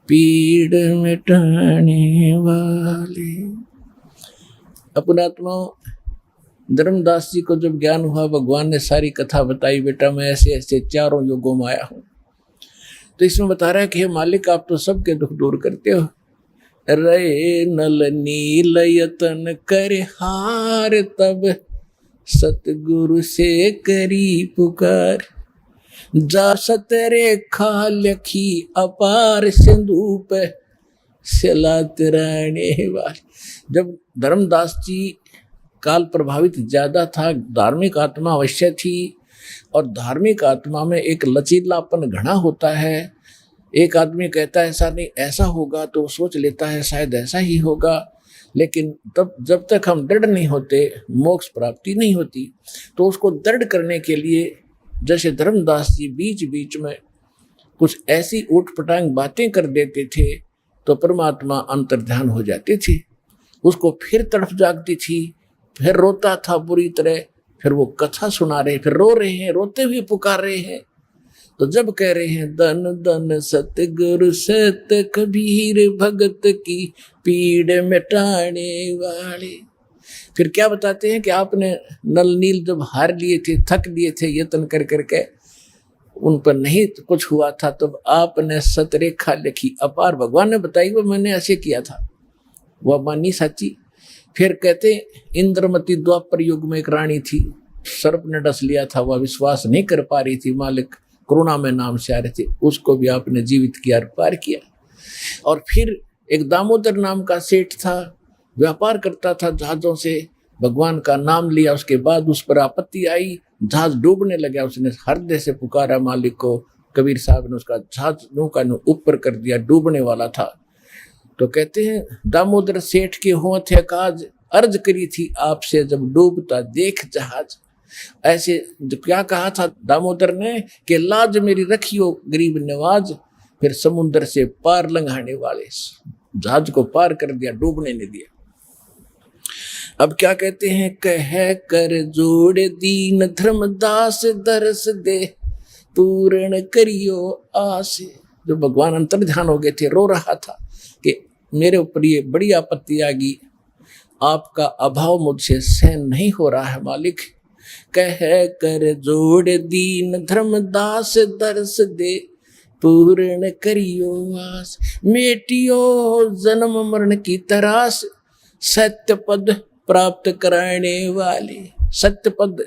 पीड़ मिटाने वाले। अपनात्मा धर्मदास जी को जब ज्ञान हुआ, भगवान ने सारी कथा बताई। बेटा मैं ऐसे ऐसे चारों युगों में आया हूँ। तो इसमें बता रहा है कि हे मालिक, आप तो सबके दुख दूर करते हो। रे नल नील यतन कर हार, तब सतगुरु से करी पुकार। जा सत रेखा लखी अपार सिंधु पे, सिला तिराने वाले। जब धर्मदास जी काल प्रभावित ज्यादा था, धार्मिक आत्मा अवश्य थी, और धार्मिक आत्मा में एक लचीलापन घना होता है। एक आदमी कहता है ऐसा नहीं ऐसा होगा, तो सोच लेता है शायद ऐसा ही होगा, लेकिन तब जब तक हम दृढ़ नहीं होते, मोक्ष प्राप्ति नहीं होती। तो उसको दृढ़ करने के लिए जैसे धर्मदास जी बीच बीच में कुछ ऐसी ऊटपटांग बातें कर देते थे, तो परमात्मा अंतर्ध्यान हो जाती थी। उसको फिर तड़फ जागती थी, फिर रोता था बुरी तरह, फिर वो कथा सुना रहे, फिर रो रहे हैं, रोते हुए पुकार रहे हैं। तो जब कह रहे हैं धन धन सतगुरु सत कबीर भगत की, पीड़ मिटाने वाले। फिर क्या बताते हैं कि आपने नल नील जब हार लिए थे, थक लिए थे यत्न कर करके, उन पर नहीं कुछ हुआ था, तब आपने सतरेखा लिखी अपार। भगवान ने बताई वो मैंने ऐसे किया था, वह मानी सच्ची। फिर कहते इंद्रमती द्वापर युग में एक रानी थी, सर्प ने डस लिया था, वह विश्वास नहीं कर पा रही थी, मालिक करुणा में नाम से आ रहे थे, उसको भी आपने जीवित किया और पार किया। और फिर एक दामोदर नाम का सेठ था, व्यापार करता था जहाजों से, भगवान का नाम लिया, उसके बाद उस पर आपत्ति आई, जहाज डूबने लगा, उसने हृदय से पुकारा मालिक को, कबीर साहब ने उसका जहाज नौका ऊपर कर दिया, डूबने वाला था। तो कहते हैं दामोदर सेठ के हों थे काज, अर्ज करी थी आपसे जब डूबता देख जहाज। ऐसे क्या कहा था दामोदर ने कि लाज मेरी रखियो गरीब नवाज, फिर समुद्र से पार लंघाने वाले, जहाज को पार कर दिया, डूबने नहीं दिया। अब क्या कहते हैं, कह कर जोड़ दीन धर्मदास दरस दे, पूर्ण करियो आस। जो भगवान अंतर ध्यान हो गए थे, रो रहा था कि मेरे ऊपर ये बड़ी आपत्ति आ गई, आपका अभाव मुझसे सहन नहीं हो रहा है मालिक। कह कर जोड़ दीन धर्मदास दरस दे, पूर्ण करियो आस। मेटियो जन्म मरण की तरास, सत्य पद प्राप्त कराने वाले। सत्य पद,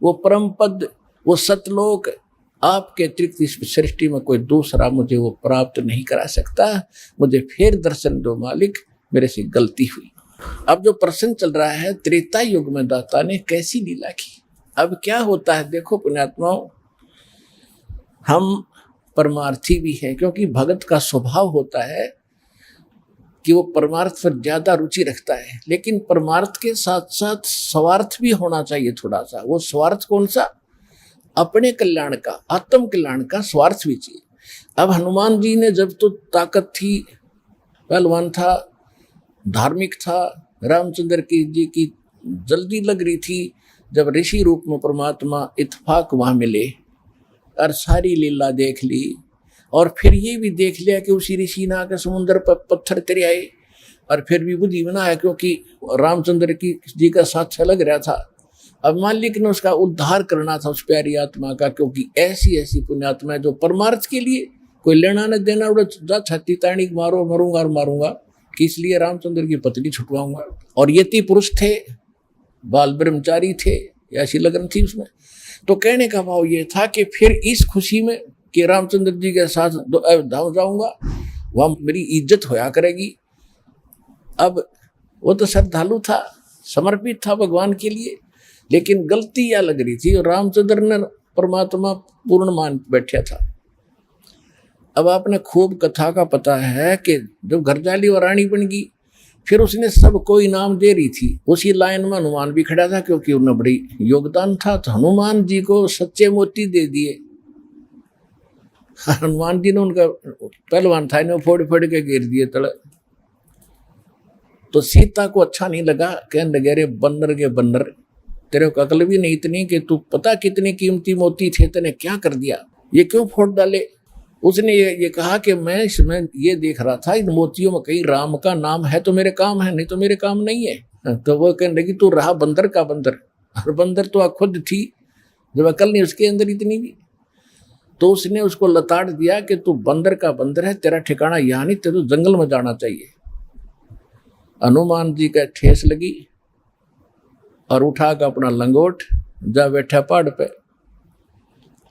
वो परम पद, वो सतलोक, आपके अतिरिक्त इस सृष्टि में कोई दूसरा मुझे वो प्राप्त नहीं करा सकता। मुझे फिर दर्शन दो मालिक, मेरे से गलती हुई। अब जो प्रसंग चल रहा है, त्रेता युग में दाता ने कैसी लीला की। अब क्या होता है, देखो पुण्यात्माओं, हम परमार्थी भी हैं, क्योंकि भगत का स्वभाव होता है कि वो परमार्थ पर ज्यादा रुचि रखता है, लेकिन परमार्थ के साथ साथ स्वार्थ भी होना चाहिए थोड़ा सा। वो स्वार्थ कौन सा? अपने कल्याण का, आत्म कल्याण का स्वार्थ भी चाहिए। अब हनुमान जी ने जब तो ताकत थी, पहलवान था, धार्मिक था, रामचंद्र जी की जल्दी लग रही थी, जब ऋषि रूप में परमात्मा इत्फाक वहां मिले और सारी लीला देख ली, और फिर ये भी देख लिया कि उसी ऋषि ने आकर समुद्र पर पत्थर तरियाए, और फिर भी बुद्धि बनाया क्योंकि रामचंद्र की जी का साक्ष्य लग रहा था। अब मालिक ने उसका उद्धार करना था उस प्यारी आत्मा का, क्योंकि ऐसी ऐसी पुण्यात्मा जो परमार्थ के लिए कोई लेना न देना, उड़ा जा छाती ताणी मारो, मरूंगा और मारूंगा, कि इसलिए रामचंद्र की पत्नी छुटवाऊंगा। और यति पुरुष थे, बाल ब्रह्मचारी थे, ऐसी लगन थी उसमें। तो कहने का भाव ये था कि फिर इस खुशी में कि रामचंद्र जी के साथ धाव जाऊंगा, वह मेरी इज्जत होया करेगी। अब वो तो श्रद्धालु था, समर्पित था भगवान के लिए, लेकिन गलती यह लग रही थी, और रामचंद्र ने परमात्मा पूर्ण मान बैठा था। अब आपने खूब कथा का पता है कि जब घरजाली और रानी बन गई, फिर उसने सबको इनाम दे रही थी। उसी लाइन में हनुमान भी खड़ा था, क्योंकि उन्हें बड़ी योगदान था, तो हनुमान जी को सच्चे मोती दे दिए। हनुमान जी ने उनका पहलवान था, इन्हें फोड़ फोड़ के गिर दिए तले। तो सीता को अच्छा नहीं लगा, कहने लगे रे बंदर के बंदर, तेरे को अकल भी नहीं इतनी कि तू पता कितने कीमती मोती थे, तेने क्या कर दिया, ये क्यों फोड़ डाले। उसने ये कहा कि मैं इसमें ये देख रहा था, इन मोतियों में कहीं राम का नाम है तो मेरे काम है, नहीं तो मेरे काम नहीं है। तो वो कहने लगी तू रहा बंदर का बंदर, और बंदर तो खुद थी, जब अकल नहीं उसके अंदर इतनी भी। तो उसने उसको लताड़ दिया कि तू बंदर का बंदर है, तेरा ठिकाना यहाँ नहीं, तेरे तो जंगल में जाना चाहिए। हनुमान जी का ठेस लगी, और उठा कर अपना लंगोट जा बैठा पहाड़ पे।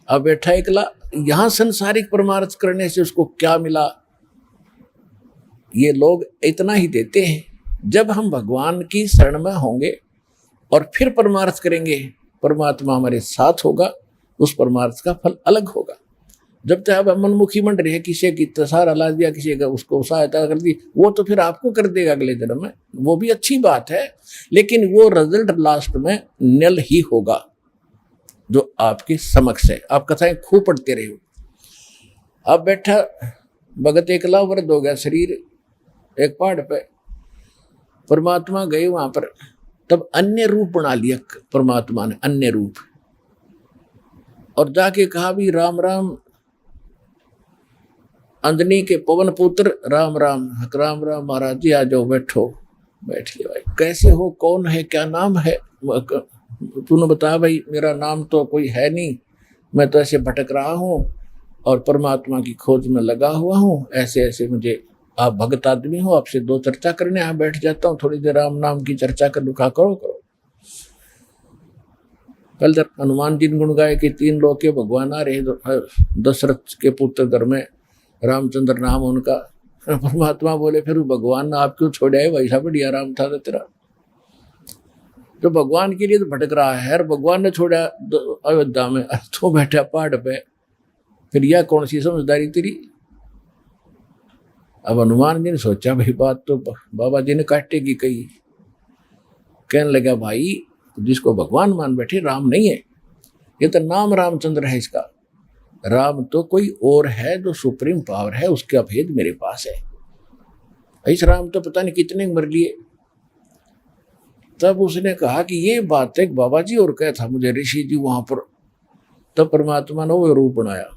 अब बैठा एकला, यहां संसारिक परमार्थ करने से उसको क्या मिला, ये लोग इतना ही देते हैं। जब हम भगवान की शरण में होंगे और फिर परमार्थ करेंगे, परमात्मा हमारे साथ होगा, उस परमार्थ का फल अलग होगा। जब तक आप मनमुखी मंड रहे, किसी की तसार ला दिया, किसी का उसको सहायता कर दी, वो तो फिर आपको कर देगा अगले जन्म में, वो भी अच्छी बात है, लेकिन वो रिजल्ट लास्ट में नल ही होगा जो आपके समक्ष है। आप कथाएं खूब पढ़ते रहे हो। अब बैठा भगत एकला, वृद्ध हो गया शरीर, एक पहाड़ पे। परमात्मा गए वहां पर, तब अन्य रूप बना लिया परमात्मा ने, अन्य रूप, और जाके कहा भी राम राम, अंजनी के पवन पुत्र राम राम, राम राम महाराज जी आ जाओ बैठो। बैठ गया। भाई कैसे हो, कौन है, क्या नाम है? तूने बताया भाई मेरा नाम तो कोई है नहीं, मैं तो ऐसे भटक रहा हूँ और परमात्मा की खोज में लगा हुआ हूँ, ऐसे ऐसे मुझे, आप भगत आदमी हो, आपसे दो चर्चा करने यहाँ बैठ जाता हूँ, थोड़ी देर राम नाम की चर्चा कर लूँ। करो कल जब हनुमान जी ने गुण गाए कि 3 लोग के भगवान आ रहे, दशरथ के पुत्र घर में रामचंद्र नाम उनका। परमात्मा बोले फिर भगवान आप क्यों छोड़ आए, वैसा बढ़िया राम था तेरा, जो भगवान के लिए तो भटक रहा है, और भगवान ने छोड़ा अयोध्या में, तो बैठा पहाड़ पे, फिर यह कौन सी समझदारी तेरी? अब हनुमान जी ने सोचा भाई बात तो बाबा जी ने काटेगी कही। कहने लगा भाई जिसको भगवान मान बैठे राम नहीं है, ये तो नाम रामचंद्र है इसका, राम तो कोई और है जो सुप्रीम पावर है, उसका भेद मेरे पास है। इस राम तो पता नहीं कितने मर लिए। तब उसने कहा कि ये बात है बाबा जी और क्या था मुझे ऋषि जी वहां पर। तब परमात्मा ने वो रूप बनाया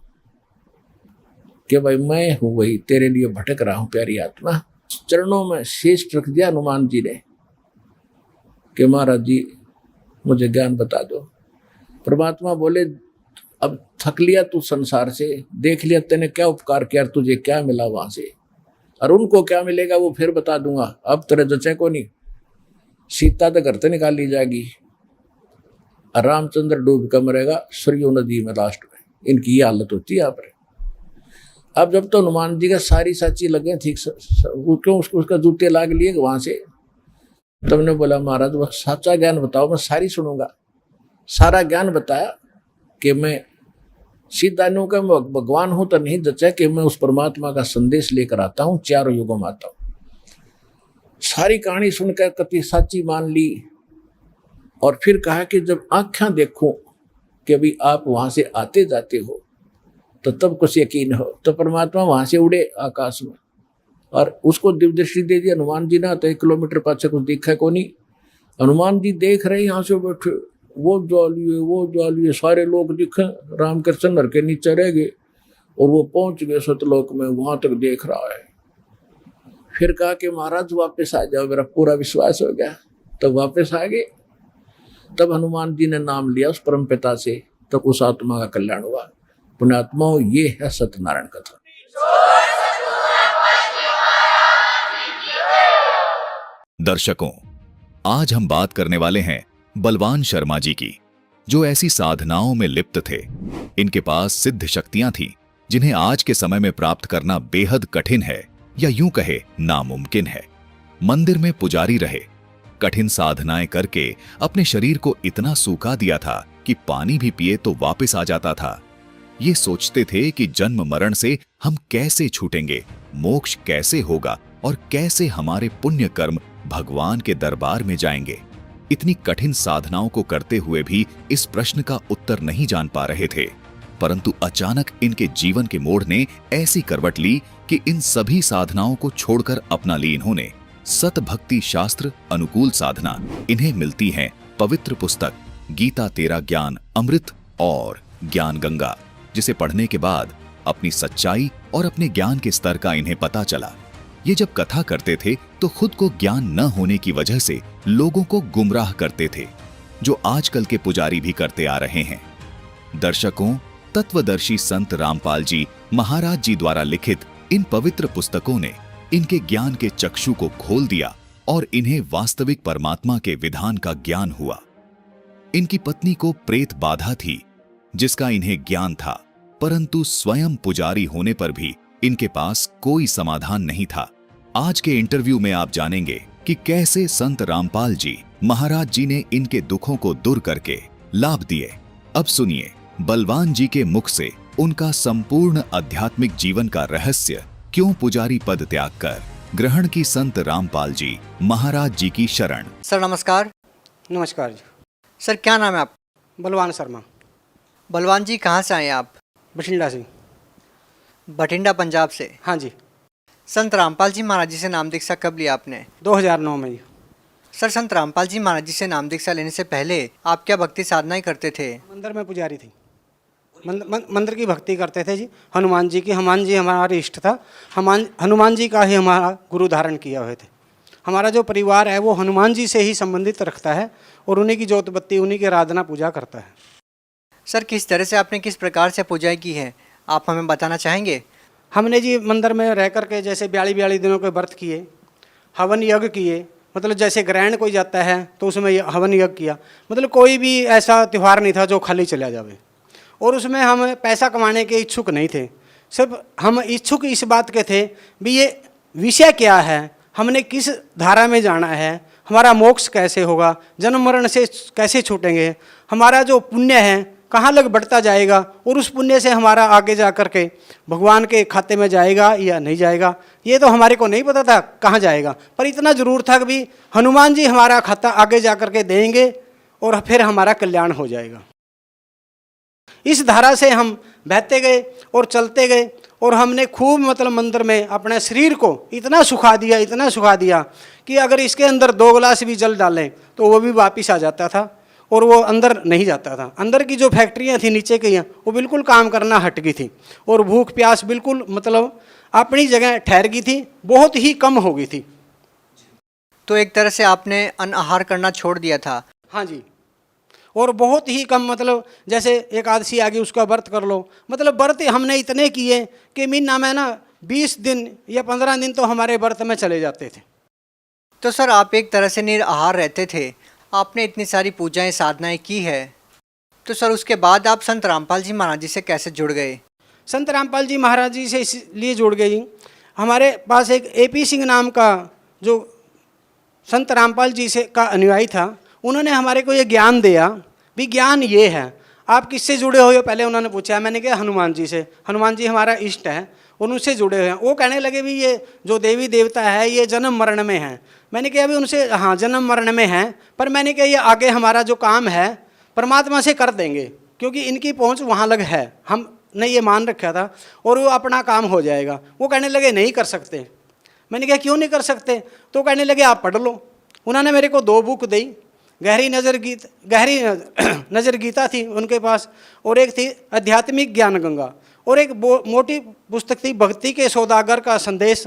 कि भाई मैं हूं वही, तेरे लिए भटक रहा हूं प्यारी आत्मा। चरणों में शीश रख दिया हनुमान जी ने कि महाराज जी मुझे ज्ञान बता दो। परमात्मा बोले अब थक लिया तू संसार से, देख लिया तेने क्या उपकार किया, तुझे क्या मिला वहां से, और उनको क्या मिलेगा वो फिर बता दूंगा, अब तेरे जचे को नहीं। सीता तो घर से निकाल ली जाएगी, और रामचंद्र डूब कर मरेगा सरयू नदी में लास्ट में। इनकी ये हालत होती है यहाँ पर। अब जब तो हनुमान जी का सारी साची लगे ठीक, क्यों उसका जूते लाग लिए वहां से। तुमने बोला महाराज वह सच्चा ज्ञान बताओ, मैं सारी सुनूंगा। सारा ज्ञान बताया कि मैं सीधा नु का भगवान हूं तो नहीं जचा कि मैं उस परमात्मा का संदेश लेकर आता हूं, 4 युगों में आता हूं। सारी कहानी सुनकर कति साची मान ली, और फिर कहा कि जब आंखें देखूं कि अभी आप वहां से आते जाते हो तो तब कुछ यकीन हो। तो परमात्मा वहां से उड़े आकाश में, और उसको दिव्य दृष्टि दे दी हनुमान जी ना, तो 1 किलोमीटर पाछे कुछ दिखा को नहीं। हनुमान जी देख रहे यहाँ से बैठे, वो ज्वालिए सारे लोग दिखे, राम कृष्ण नर के नीचे रह गए, और वो पहुंच गए सतलोक में, वहां तक देख रहा है। फिर कहा कि महाराज वापस आ जाओ, मेरा पूरा विश्वास हो गया। तब वापस आ गए। तब हनुमान जी ने नाम लिया उस परम पिता से, तब उस आत्मा का कल्याण हुआ। पुण्यात्मा ये है सत्यनारायण कथा। दर्शकों, आज हम बात करने वाले हैं बलवान शर्मा जी की, जो ऐसी साधनाओं में लिप्त थे। इनके पास सिद्ध शक्तियां थीं जिन्हें आज के समय में प्राप्त करना बेहद कठिन है, या यूं कहे नामुमकिन है। मंदिर में पुजारी रहे, कठिन साधनाएं करके अपने शरीर को इतना सूखा दिया था कि पानी भी पिए तो वापस आ जाता था। ये सोचते थे कि जन्म मरण से हम कैसे छूटेंगे, मोक्ष कैसे होगा, और कैसे हमारे पुण्य कर्म भगवान के दरबार में जाएंगे। इतनी कठिन साधनाओं को करते हुए भी इस प्रश्न का उत्तर नहीं जान पा रहे थे। परंतु अचानक इनके जीवन के मोड़ ने ऐसी करवट ली कि इन सभी साधनाओं को छोड़कर अपना ली इन्होंने सत भक्ति शास्त्र अनुकूल साधना। इन्हें मिलती है पवित्र पुस्तक गीता तेरा ज्ञान अमृत और ज्ञान गंगा, जिसे पढ़ने के बाद अपनी सच्चाई और अपने ज्ञान के स्तर का इन्हें पता चला। ये जब कथा करते थे तो खुद को ज्ञान न होने की वजह से लोगों को गुमराह करते थे, जो आजकल के पुजारी भी करते आ रहे हैं। दर्शकों, तत्वदर्शी संत रामपाल जी महाराज जी द्वारा लिखित इन पवित्र पुस्तकों ने इनके ज्ञान के चक्षु को खोल दिया और इन्हें वास्तविक परमात्मा के विधान का ज्ञान हुआ। इनकी पत्नी को प्रेत बाधा थी, जिसका इन्हें ज्ञान था, परंतु स्वयं पुजारी होने पर भी इनके पास कोई समाधान नहीं था। आज के इंटरव्यू में आप जानेंगे कि कैसे संत रामपाल जी महाराज जी ने इनके दुखों को दूर करके लाभ दिए। अब सुनिए बलवान जी के मुख से उनका संपूर्ण आध्यात्मिक जीवन का रहस्य, क्यों पुजारी पद त्याग कर ग्रहण की संत रामपाल जी महाराज जी की शरण। सर नमस्कार। नमस्कार जी। सर क्या नाम है आप? बलवान शर्मा। बलवान जी कहाँ से आए आप? बठिंडा से। बठिंडा पंजाब से? हाँ जी। संत रामपाल जी महाराज जी से नाम दीक्षा कब लिया आपने? 2009 में जी। सर संत रामपाल जी महाराज जी से नाम दीक्षा लेने से पहले आप क्या भक्ति साधनाएं करते थे? मंदिर में पुजारी थी, मंदिर की भक्ति करते थे जी, हनुमान जी की। हनुमान जी हमारा इष्ट था, हनुमान जी का ही हमारा गुरु धारण किए हुए थे। हमारा जो परिवार है वो हनुमान जी से ही संबंधित रखता है और उन्हीं की जोत बत्ती, उन्हीं की आराधना पूजा करता है। सर किस तरह से आपने किस प्रकार से पूजाएं की है, आप हमें बताना चाहेंगे? हमने जी मंदिर में रह कर के जैसे 42 दिनों के व्रत किए, हवन यज्ञ किए, मतलब जैसे ग्रहण कोई जाता है तो उसमें हवन यज्ञ किया, मतलब कोई भी ऐसा त्यौहार नहीं था जो खाली चला जावे। और उसमें हम पैसा कमाने के इच्छुक नहीं थे, सिर्फ हम इच्छुक इस बात के थे भी ये विषय क्या है, हमने किस धारा में जाना है, हमारा मोक्ष कैसे होगा, जन्म मरण से कैसे छूटेंगे, हमारा जो पुण्य है कहाँ लग बढ़ता जाएगा और उस पुण्य से हमारा आगे जा कर के भगवान के खाते में जाएगा या नहीं जाएगा, ये तो हमारे को नहीं पता था कहाँ जाएगा, पर इतना ज़रूर था कि भी हनुमान जी हमारा खाता आगे जा कर के देंगे और फिर हमारा कल्याण हो जाएगा। इस धारा से हम बहते गए और चलते गए और हमने खूब मतलब मंदिर में अपने शरीर को इतना सुखा दिया, इतना सुखा दिया कि अगर इसके अंदर 2 गिलास भी जल डालें तो वो भी वापस आ जाता था और वो अंदर नहीं जाता था। अंदर की जो फैक्ट्रियां थी नीचे की वो बिल्कुल काम करना हट गई थी और भूख प्यास बिल्कुल मतलब अपनी जगह ठहर गई थी, बहुत ही कम हो गई थी। तो एक तरह से आपने अन्न आहार करना छोड़ दिया था? हाँ जी, और बहुत ही कम, मतलब जैसे एकादशी आ गई उसका व्रत कर लो, मतलब व्रत हमने इतने किए कि महीना में ना 20 दिन या 15 दिन तो हमारे व्रत में चले जाते थे। तो सर आप एक तरह से निराहार रहते थे, आपने इतनी सारी पूजाएं साधनाएं की है, तो सर उसके बाद आप संत रामपाल जी महाराज जी से कैसे जुड़ गए? संत रामपाल जी महाराज जी से इसलिए जुड़ गई, हमारे पास एक AP सिंह नाम का जो संत रामपाल जी से का अनुयायी था, उन्होंने हमारे को ये ज्ञान दिया भी ज्ञान ये है, आप किससे जुड़े हो? पहले उन्होंने पूछा, मैंने कहा हनुमान जी से, हनुमान जी हमारा इष्ट है और उनसे जुड़े हुए हैं। वो कहने लगे भी ये जो देवी देवता है ये जन्म मरण में है। मैंने कहा अभी उनसे, हाँ जन्म मरण में है, पर मैंने कहा ये आगे हमारा जो काम है परमात्मा से कर देंगे क्योंकि इनकी पहुँच वहाँ लग है, हमने ये मान रखा था और वो अपना काम हो जाएगा। वो कहने लगे नहीं कर सकते। मैंने कहा क्यों नहीं कर सकते? तो कहने लगे आप पढ़ लो। उन्होंने मेरे को 2 बुक दी, गहरी नज़र गीता थी उनके पास और एक थी आध्यात्मिक ज्ञान गंगा और एक मोटी पुस्तक थी भक्ति के सौदागर का संदेश।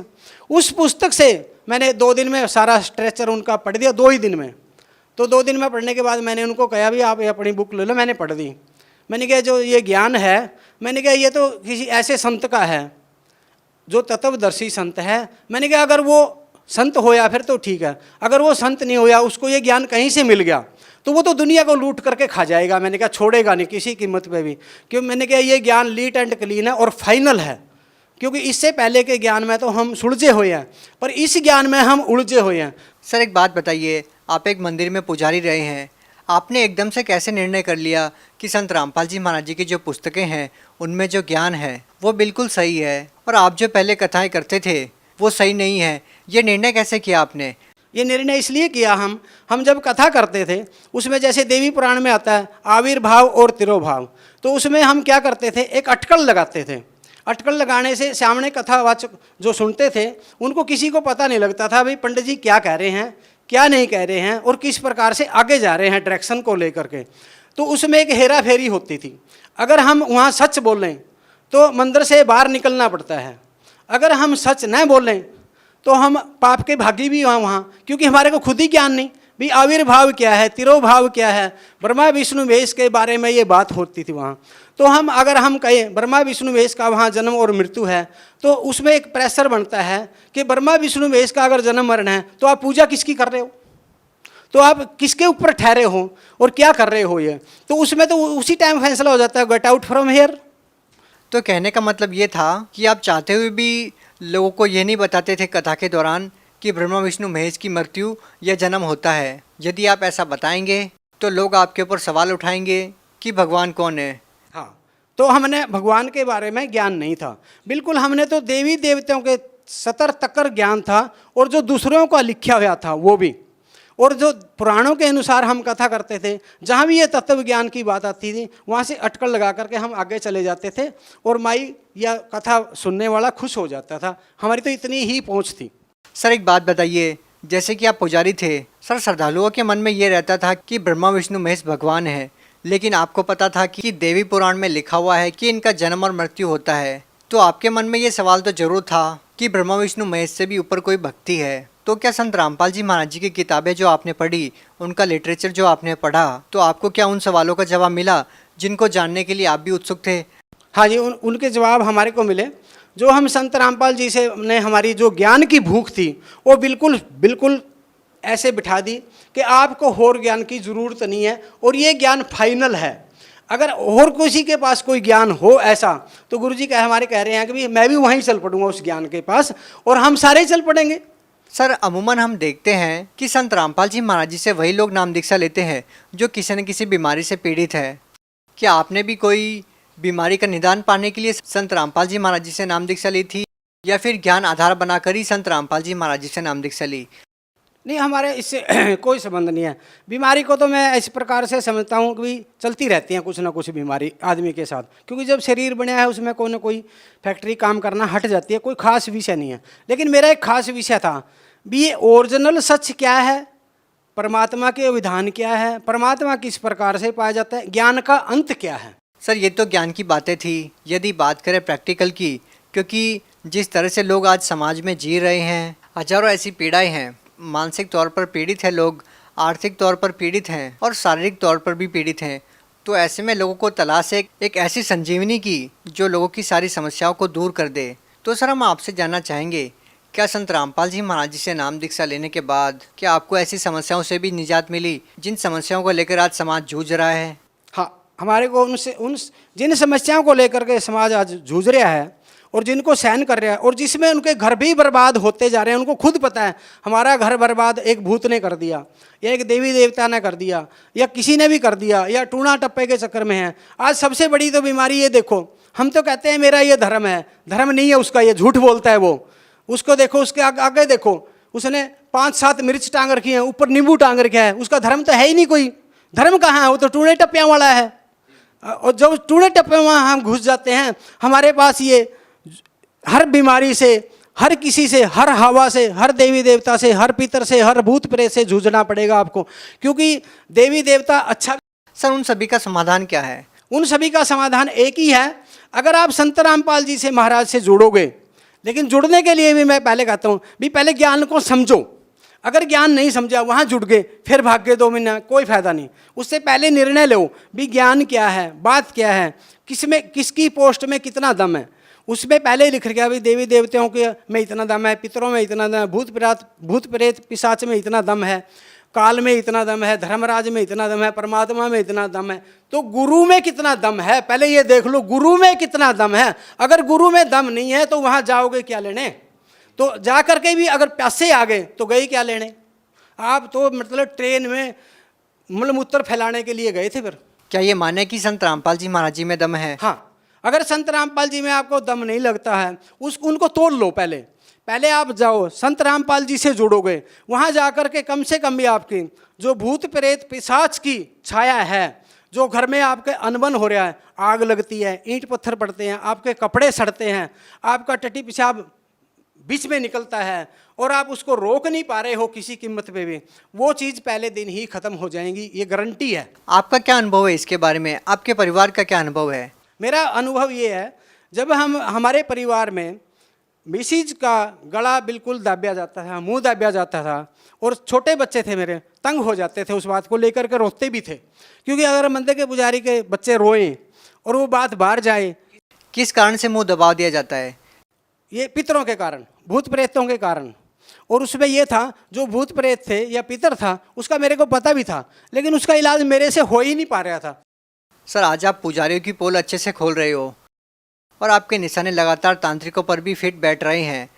उस पुस्तक से मैंने 2 दिन में सारा स्ट्रक्चर उनका पढ़ दिया, 2 ही दिन में। तो 2 दिन में पढ़ने के बाद मैंने उनको कहा भी आप ये अपनी बुक ले लो, मैंने पढ़ दी। मैंने कहा जो ये ज्ञान है, मैंने कहा ये तो किसी ऐसे संत का है जो तत्वदर्शी संत है। मैंने कहा अगर वो संत होया फिर तो ठीक है, अगर वो संत नहीं होया, उसको ये ज्ञान कहीं से मिल गया तो वो तो दुनिया को लूट करके खा जाएगा। मैंने कहा छोड़ेगा नहीं किसी कीमत पे भी, क्यों? मैंने कहा ये ज्ञान लीट एंड क्लीन है और फाइनल है, क्योंकि इससे पहले के ज्ञान में तो हम सुलझे हुए हैं पर इस ज्ञान में हम उलझे हुए हैं। सर एक बात बताइए, आप एक मंदिर में पुजारी रहे हैं, आपने एकदम से कैसे निर्णय कर लिया कि संत रामपाल जी महाराज जी की जो पुस्तकें हैं उनमें जो ज्ञान है वो बिल्कुल सही है और आप जो पहले कथाएं करते थे वो सही नहीं है? ये निर्णय कैसे किया आपने? ये निर्णय इसलिए किया, हम जब कथा करते थे उसमें जैसे देवी पुराण में आता है आविर्भाव और तिरोभाव, तो उसमें हम क्या करते थे, एक अटकल लगाते थे। अटकल लगाने से सामने कथावाचक जो सुनते थे उनको किसी को पता नहीं लगता था भाई पंडित जी क्या कह रहे हैं, क्या नहीं कह रहे हैं और किस प्रकार से आगे जा रहे हैं डायरेक्शन को लेकर के। तो उसमें एक हेरा फेरी होती थी। अगर हम वहाँ सच बोलें तो मंदिर से बाहर निकलना पड़ता है, अगर हम सच न बोलें तो हम पाप के भागी भी वहाँ, क्योंकि हमारे को खुद ही ज्ञान नहीं भी आविर्भाव क्या है, तिरोभाव क्या है, ब्रह्मा विष्णु महेश के बारे में ये बात होती थी वहाँ। तो अगर हम कहें ब्रह्मा विष्णु महेश का वहाँ जन्म और मृत्यु है तो उसमें एक प्रेशर बनता है कि ब्रह्मा विष्णु महेश का अगर जन्म मरण है तो आप पूजा किसकी कर रहे हो, तो आप किसके ऊपर ठहरे हो और क्या कर रहे हो, ये तो उसमें तो उसी टाइम फैसला हो जाता है, गेट आउट फ्रॉम हेयर। तो कहने का मतलब ये था कि आप चाहते हुए भी लोगों को ये नहीं बताते थे कथा के दौरान कि ब्रह्मा विष्णु महेश की मृत्यु या जन्म होता है। यदि आप ऐसा बताएंगे तो लोग आपके ऊपर सवाल उठाएंगे कि भगवान कौन है। हाँ, तो हमने भगवान के बारे में ज्ञान नहीं था बिल्कुल, हमने तो देवी देवताओं के सतर तकर ज्ञान था और जो दूसरों का लिखा हुआ था वो भी, और जो पुराणों के अनुसार हम कथा करते थे, जहाँ भी ये तत्व ज्ञान की बात आती थी वहाँ से अटकल लगा करके हम आगे चले जाते थे और माई या कथा सुनने वाला खुश हो जाता था। हमारी तो इतनी ही पहुँच थी। सर एक बात बताइए, जैसे कि आप पुजारी थे, सर श्रद्धालुओं के मन में ये रहता था कि ब्रह्मा विष्णु महेश भगवान है, लेकिन आपको पता था कि देवी पुराण में लिखा हुआ है कि इनका जन्म और मृत्यु होता है, तो आपके मन में ये सवाल तो जरूर था कि ब्रह्मा विष्णु महेश से भी ऊपर कोई भक्ति है, तो क्या संत रामपाल जी महाराज जी की किताबें जो आपने पढ़ी, उनका लिटरेचर जो आपने पढ़ा, तो आपको क्या उन सवालों का जवाब मिला जिनको जानने के लिए आप भी उत्सुक थे? हाँ जी, उनके जवाब हमारे को मिले। जो हम संत रामपाल जी से ने हमारी जो ज्ञान की भूख थी वो बिल्कुल बिल्कुल ऐसे बिठा दी कि आपको और ज्ञान की ज़रूरत नहीं है और ये ज्ञान फाइनल है। अगर और किसी के पास कोई ज्ञान हो ऐसा तो गुरुजी हमारे कह रहे हैं कि भाई मैं भी वहीं चल पड़ूंगा उस ज्ञान के पास और हम सारे चल पड़ेंगे। सर, अमूमन हम देखते हैं कि संत रामपाल जी महाराज जी से वही लोग नाम दीक्षा लेते हैं जो किसी न किसी बीमारी से पीड़ित है। क्या आपने भी कोई बीमारी का निदान पाने के लिए संत रामपाल जी महाराज जी से नाम दीक्षा ली थी, या फिर ज्ञान आधार बनाकर ही संत रामपाल जी महाराज जी से नाम दीक्षा ली? नहीं, हमारे इससे कोई संबंध नहीं है। बीमारी को तो मैं इस प्रकार से समझता हूँ कि भाई चलती रहती हैं कुछ ना कुछ बीमारी आदमी के साथ, क्योंकि जब शरीर बना है उसमें कोई ना कोई फैक्ट्री काम करना हट जाती है। कोई खास विषय नहीं है। लेकिन मेरा एक खास विषय था भी, ये ओरिजिनल सच क्या है, परमात्मा के विधान क्या है, परमात्मा किस प्रकार से पाया जाता है, ज्ञान का अंत क्या है। सर, ये तो ज्ञान की बातें थी। यदि बात करें प्रैक्टिकल की, क्योंकि जिस तरह से लोग आज समाज में जी रहे हैं, हजारों ऐसी पीड़ाएं हैं, मानसिक तौर पर पीड़ित है लोग, आर्थिक तौर पर पीड़ित हैं और शारीरिक तौर पर भी पीड़ित हैं। तो ऐसे में लोगों को तलाश है एक ऐसी संजीवनी की जो लोगों की सारी समस्याओं को दूर कर दे। तो सर, हम आपसे जानना चाहेंगे, क्या संत रामपाल जी महाराज जी से नाम दीक्षा लेने के बाद क्या आपको ऐसी समस्याओं से भी निजात मिली जिन समस्याओं को लेकर आज समाज जूझ रहा है? हाँ, हमारे को उन जिन समस्याओं को लेकर के समाज आज जूझ रहा है और जिनको सहन कर रहा है और जिसमें उनके घर भी बर्बाद होते जा रहे हैं, उनको खुद पता है हमारा घर बर्बाद एक भूत ने कर दिया, या एक देवी देवता ने कर दिया, या किसी ने भी कर दिया, या टूणा टप्पे के चक्कर में है। आज सबसे बड़ी तो बीमारी ये देखो, हम तो कहते हैं मेरा ये धर्म है, धर्म नहीं है उसका, ये झूठ बोलता है वो। उसको देखो, उसके आगे देखो, उसने 5-7 मिर्च टांग रखी है, ऊपर नींबू टांग रखा है, उसका धर्म तो है ही नहीं कोई। धर्म कहाँ है? वो तो टूणे टप्पियाँ वाला है। और जब टूणे टप्पे वहाँ हम घुस जाते हैं, हमारे पास ये हर बीमारी से, हर किसी से, हर हवा से, हर देवी देवता से, हर पितर से, हर भूत प्रेत से जूझना पड़ेगा आपको, क्योंकि देवी देवता अच्छा। सर, उन सभी का समाधान क्या है? उन सभी का समाधान एक ही है। अगर आप संत रामपाल जी से महाराज से जुड़ोगे, लेकिन जुड़ने के लिए भी मैं पहले कहता हूँ भी पहले ज्ञान को समझो। अगर ज्ञान नहीं समझा, वहाँ जुड़ गए, फिर भाग गए 2 महीना, कोई फायदा नहीं। उससे पहले निर्णय लो भी ज्ञान क्या है, बात क्या है, किसमें किसकी पोस्ट में कितना दम है। उसमें पहले ही लिख गया भी देवी देवताओं के में इतना दम है, पितरों में इतना दम है, भूत प्रेत पिशाच में इतना दम है, काल में इतना दम है, धर्मराज में इतना दम है, परमात्मा में इतना दम है। तो गुरु में कितना दम है पहले ये देख लो, गुरु में कितना दम है। अगर गुरु में दम नहीं है तो वहाँ जाओगे क्या लेने? तो जा करके भी अगर प्यासे आ गए तो गए क्या लेने? आप तो मतलब ट्रेन में मलमूत्र फैलाने के लिए गए थे। फिर क्या ये माने कि संत रामपाल जी महाराज जी में दम है? हाँ, अगर संत रामपाल जी में आपको दम नहीं लगता है, उनको तोड़ लो। पहले आप जाओ, संत रामपाल जी से जुड़ोगे, वहाँ जाकर के कम से कम भी आपकी जो भूत प्रेत पिशाच की छाया है, जो घर में आपके अनबन हो रहा है, आग लगती है, ईंट पत्थर पड़ते हैं, आपके कपड़े सड़ते हैं, आपका टट्टी पेशाब बीच में निकलता है और आप उसको रोक नहीं पा रहे हो किसी कीमत पे भी, वो चीज़ पहले दिन ही खत्म हो जाएंगी, ये गारंटी है। आपका क्या अनुभव है इसके बारे में? आपके परिवार का क्या अनुभव है? मेरा अनुभव ये है, जब हमारे परिवार में मिसिज का गला बिल्कुल दाबिया जाता था, मुंह दाबिया जाता था, और छोटे बच्चे थे मेरे, तंग हो जाते थे, उस बात को लेकर के रोते भी थे, क्योंकि अगर मंदिर के पुजारी के बच्चे रोएं और वो बात बाहर जाए। किस कारण से मुंह दबा दिया जाता है? ये पितरों के कारण, भूत प्रेतों के कारण। और उसमें ये था, जो भूत प्रेत थे या पितर था, उसका मेरे को पता भी था, लेकिन उसका इलाज मेरे से हो ही नहीं पा रहा था। सर, आज आप पुजारियों की पोल अच्छे से खोल रहे हो और आपके निशाने लगातार तांत्रिकों पर भी फिट बैठ रहे हैं।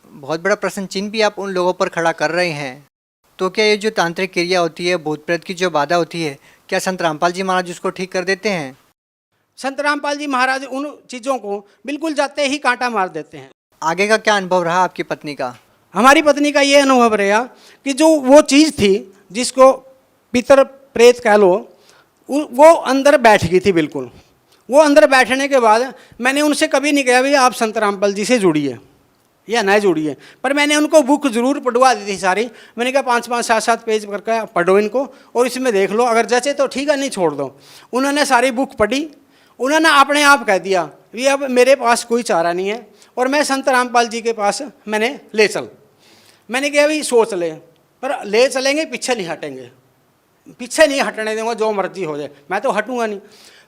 बहुत बड़ा प्रश्न चिन्ह भी आप उन लोगों पर खड़ा कर रहे हैं। तो क्या ये जो तांत्रिक क्रिया होती है, भूत प्रेत की जो बाधा होती है, क्या संत रामपाल जी महाराज उसको ठीक कर देते हैं? संत रामपाल जी महाराज उन चीज़ों को बिल्कुल जाते ही कांटा मार देते हैं। आगे का क्या अनुभव रहा आपकी पत्नी का? हमारी पत्नी का ये अनुभव रहा कि जो वो चीज़ थी जिसको पितर प्रेत कह लो, वो अंदर बैठ गई थी बिल्कुल। वो अंदर बैठने के बाद मैंने उनसे कभी नहीं कहा भैया आप संत रामपाल जी से जुड़िए या ना जुड़िए, पर मैंने उनको बुक ज़रूर पढ़वा दी थी सारी। मैंने कहा 5-5, 7-7 पेज करके पढ़ो इनको और इसमें देख लो, अगर जचे तो ठीक है, नहीं छोड़ दो। उन्होंने सारी बुक पढ़ी, उन्होंने अपने आप कह दिया कि अब मेरे पास कोई चारा नहीं है और मैं संत रामपाल जी के पास मैंने ले चल। मैंने कहा भाई सोच ले, पर ले चलेंगे, पीछे नहीं हटेंगे, पीछे नहीं हटने देंगे, जो मर्जी हो जाए, मैं तो हटूंगा नहीं।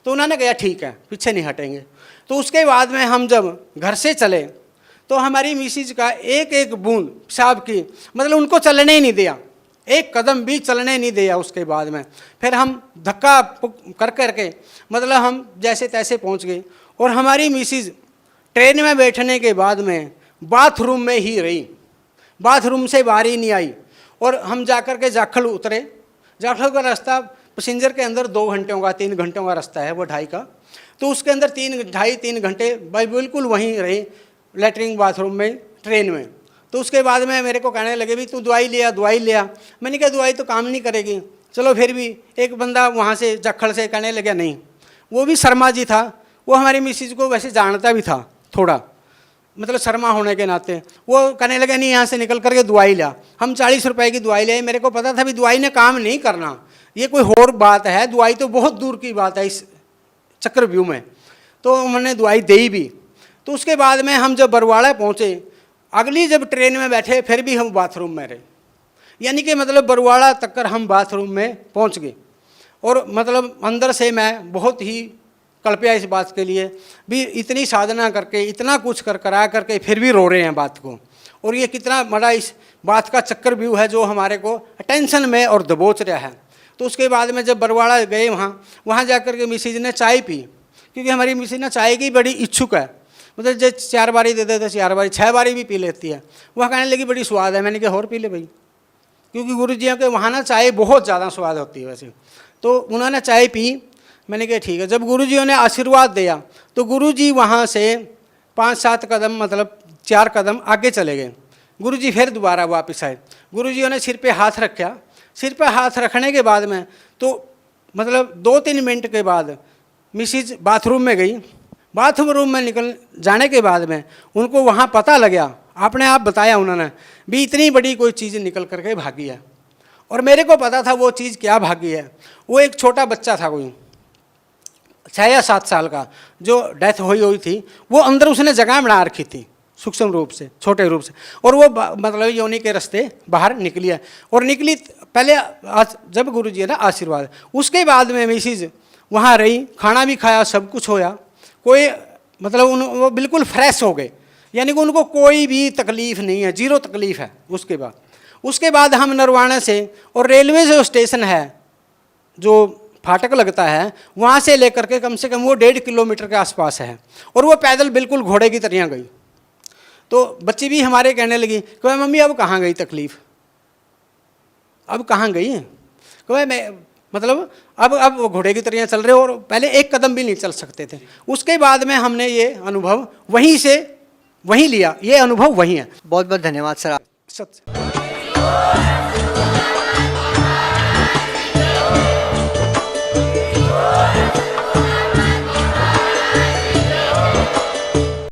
तो उन्होंने कहा ठीक है, पीछे नहीं हटेंगे। तो उसके बाद में हम जब घर से चले तो हमारी मिसिज का एक एक बूंद पेशाब की, मतलब उनको चलने ही नहीं दिया, एक कदम भी चलने नहीं दिया। उसके बाद में फिर हम धक्का कर करके मतलब हम जैसे तैसे पहुंच गए। और हमारी मिसिज ट्रेन में बैठने के बाद में बाथरूम में ही रही, बाथरूम से बाहर ही नहीं आई। और हम जाकर के जाखल उतरे, जाखल का रास्ता पैसेंजर के अंदर 2 घंटों का 3 घंटों का रास्ता है, वो 2.5 का। तो उसके अंदर 3 घंटे भाई बिल्कुल वहीं रही, लेटरिन बाथरूम में, ट्रेन में। तो उसके बाद में मेरे को कहने लगे भी तू दवाई लिया। मैंने कहा दवाई तो काम नहीं करेगी। चलो फिर भी एक बंदा वहाँ से जाखल से कहने लगा नहीं, वो भी शर्मा जी था, वो हमारी मिसिज को वैसे जानता भी था थोड़ा, मतलब शर्मा होने के नाते। वो कहने लगे नहीं, यहाँ से निकल करके दवाई लिया। हम 40 रुपए की दवाई ले, मेरे को पता था भी दवाई ने काम नहीं करना, ये कोई और बात है, दवाई तो बहुत दूर की बात है इस चक्रव्यूह में। तो उन्होंने दवाई दी भी। तो उसके बाद में हम जब बरवाड़ा पहुँचे, अगली जब ट्रेन में बैठे फिर भी हम बाथरूम में रहे, यानी कि मतलब बरवाड़ा तक कर हम बाथरूम में पहुँच गए। और मतलब अंदर से मैं बहुत ही कल्पया इस बात के लिए भी, इतनी साधना करके इतना कुछ करा करके फिर भी रो रहे हैं बात को। और ये कितना बड़ा इस बात का चक्रव्यूह है जो हमारे को टेंशन में और दबोच रहा है। तो उसके बाद में जब बरवाड़ा गए वहाँ जा कर के मिसिज ने चाय पी, क्योंकि हमारी मिसिज ना चाय की बड़ी इच्छुक है, मतलब जो 4 बारी दे देते 4 बारी 6 बारी भी पी लेती है। वह कहने लगी बड़ी स्वाद है। मैंने कहा और पी ले भाई, क्योंकि गुरुजियों के वहाँ ना चाय बहुत ज़्यादा स्वाद होती है वैसे। तो उन्होंने चाय पी, मैंने कहा ठीक है। जब गुरुजियों ने आशीर्वाद दिया तो गुरुजी वहाँ से 5-7 कदम मतलब 4 कदम आगे चले गए। गुरुजी फिर दोबारा वापस आए, गुरुजियों ने सिर पे हाथ रखा। सिर पे हाथ रखने के बाद में तो मतलब 2-3 मिनट के बाद मिसिज बाथरूम में गई। बाथरूम में निकल जाने के बाद में उनको वहाँ पता लगा, आपने आप बताया उन्होंने भी इतनी बड़ी कोई चीज़ निकल करके भागी है। और मेरे को पता था वो चीज़ क्या भागी है। वो एक छोटा बच्चा था, कोई 6 या 7 साल का, जो डेथ हुई थी। वो अंदर उसने जगह बना रखी थी सूक्ष्म रूप से, छोटे रूप से। और वो मतलब योनि के रास्ते बाहर निकली है। और निकली पहले जब गुरुजी ने आशीर्वाद, उसके बाद में मिसिज वहाँ रही, खाना भी खाया, सब कुछ होया। कोई मतलब वो बिल्कुल फ्रेश हो गए, यानी कि उनको कोई भी तकलीफ़ नहीं है, 0 तकलीफ़ है। उसके बाद हम नरवाना से, और रेलवे जो स्टेशन है जो फाटक लगता है, वहाँ से लेकर के कम से कम वो 1.5 किलोमीटर के आसपास है। और वो पैदल बिल्कुल घोड़े की तरह गई। तो बच्चे भी हमारे कहने लगी कि मम्मी अब कहाँ गई तकलीफ़, अब कहाँ गई है। कि मैं मतलब अब वो घोड़े की तरह चल रहे हो, और पहले 1 कदम भी नहीं चल सकते थे। उसके बाद में हमने ये अनुभव वहीं लिया, ये अनुभव वहीं है। बहुत बहुत धन्यवाद सर। सत्य।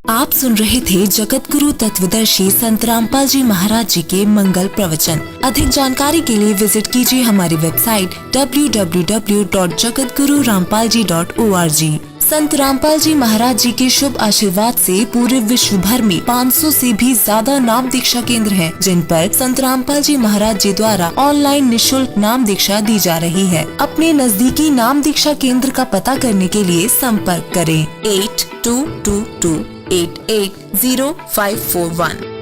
आप सुन रहे थे जगत गुरु तत्वदर्शी संत रामपाल जी महाराज जी के मंगल प्रवचन। अधिक जानकारी के लिए विजिट कीजिए हमारी वेबसाइट www.jagatgururampalji.org। संत रामपाल जी महाराज जी के शुभ आशीर्वाद से पूरे विश्व भर में 500 से भी ज्यादा नाम दीक्षा केंद्र हैं, जिन पर संत रामपाल जी महाराज जी द्वारा ऑनलाइन निशुल्क नाम दीक्षा दी जा रही है। अपने नजदीकी नाम दीक्षा केंद्र का पता करने के लिए संपर्क करें 8222880541।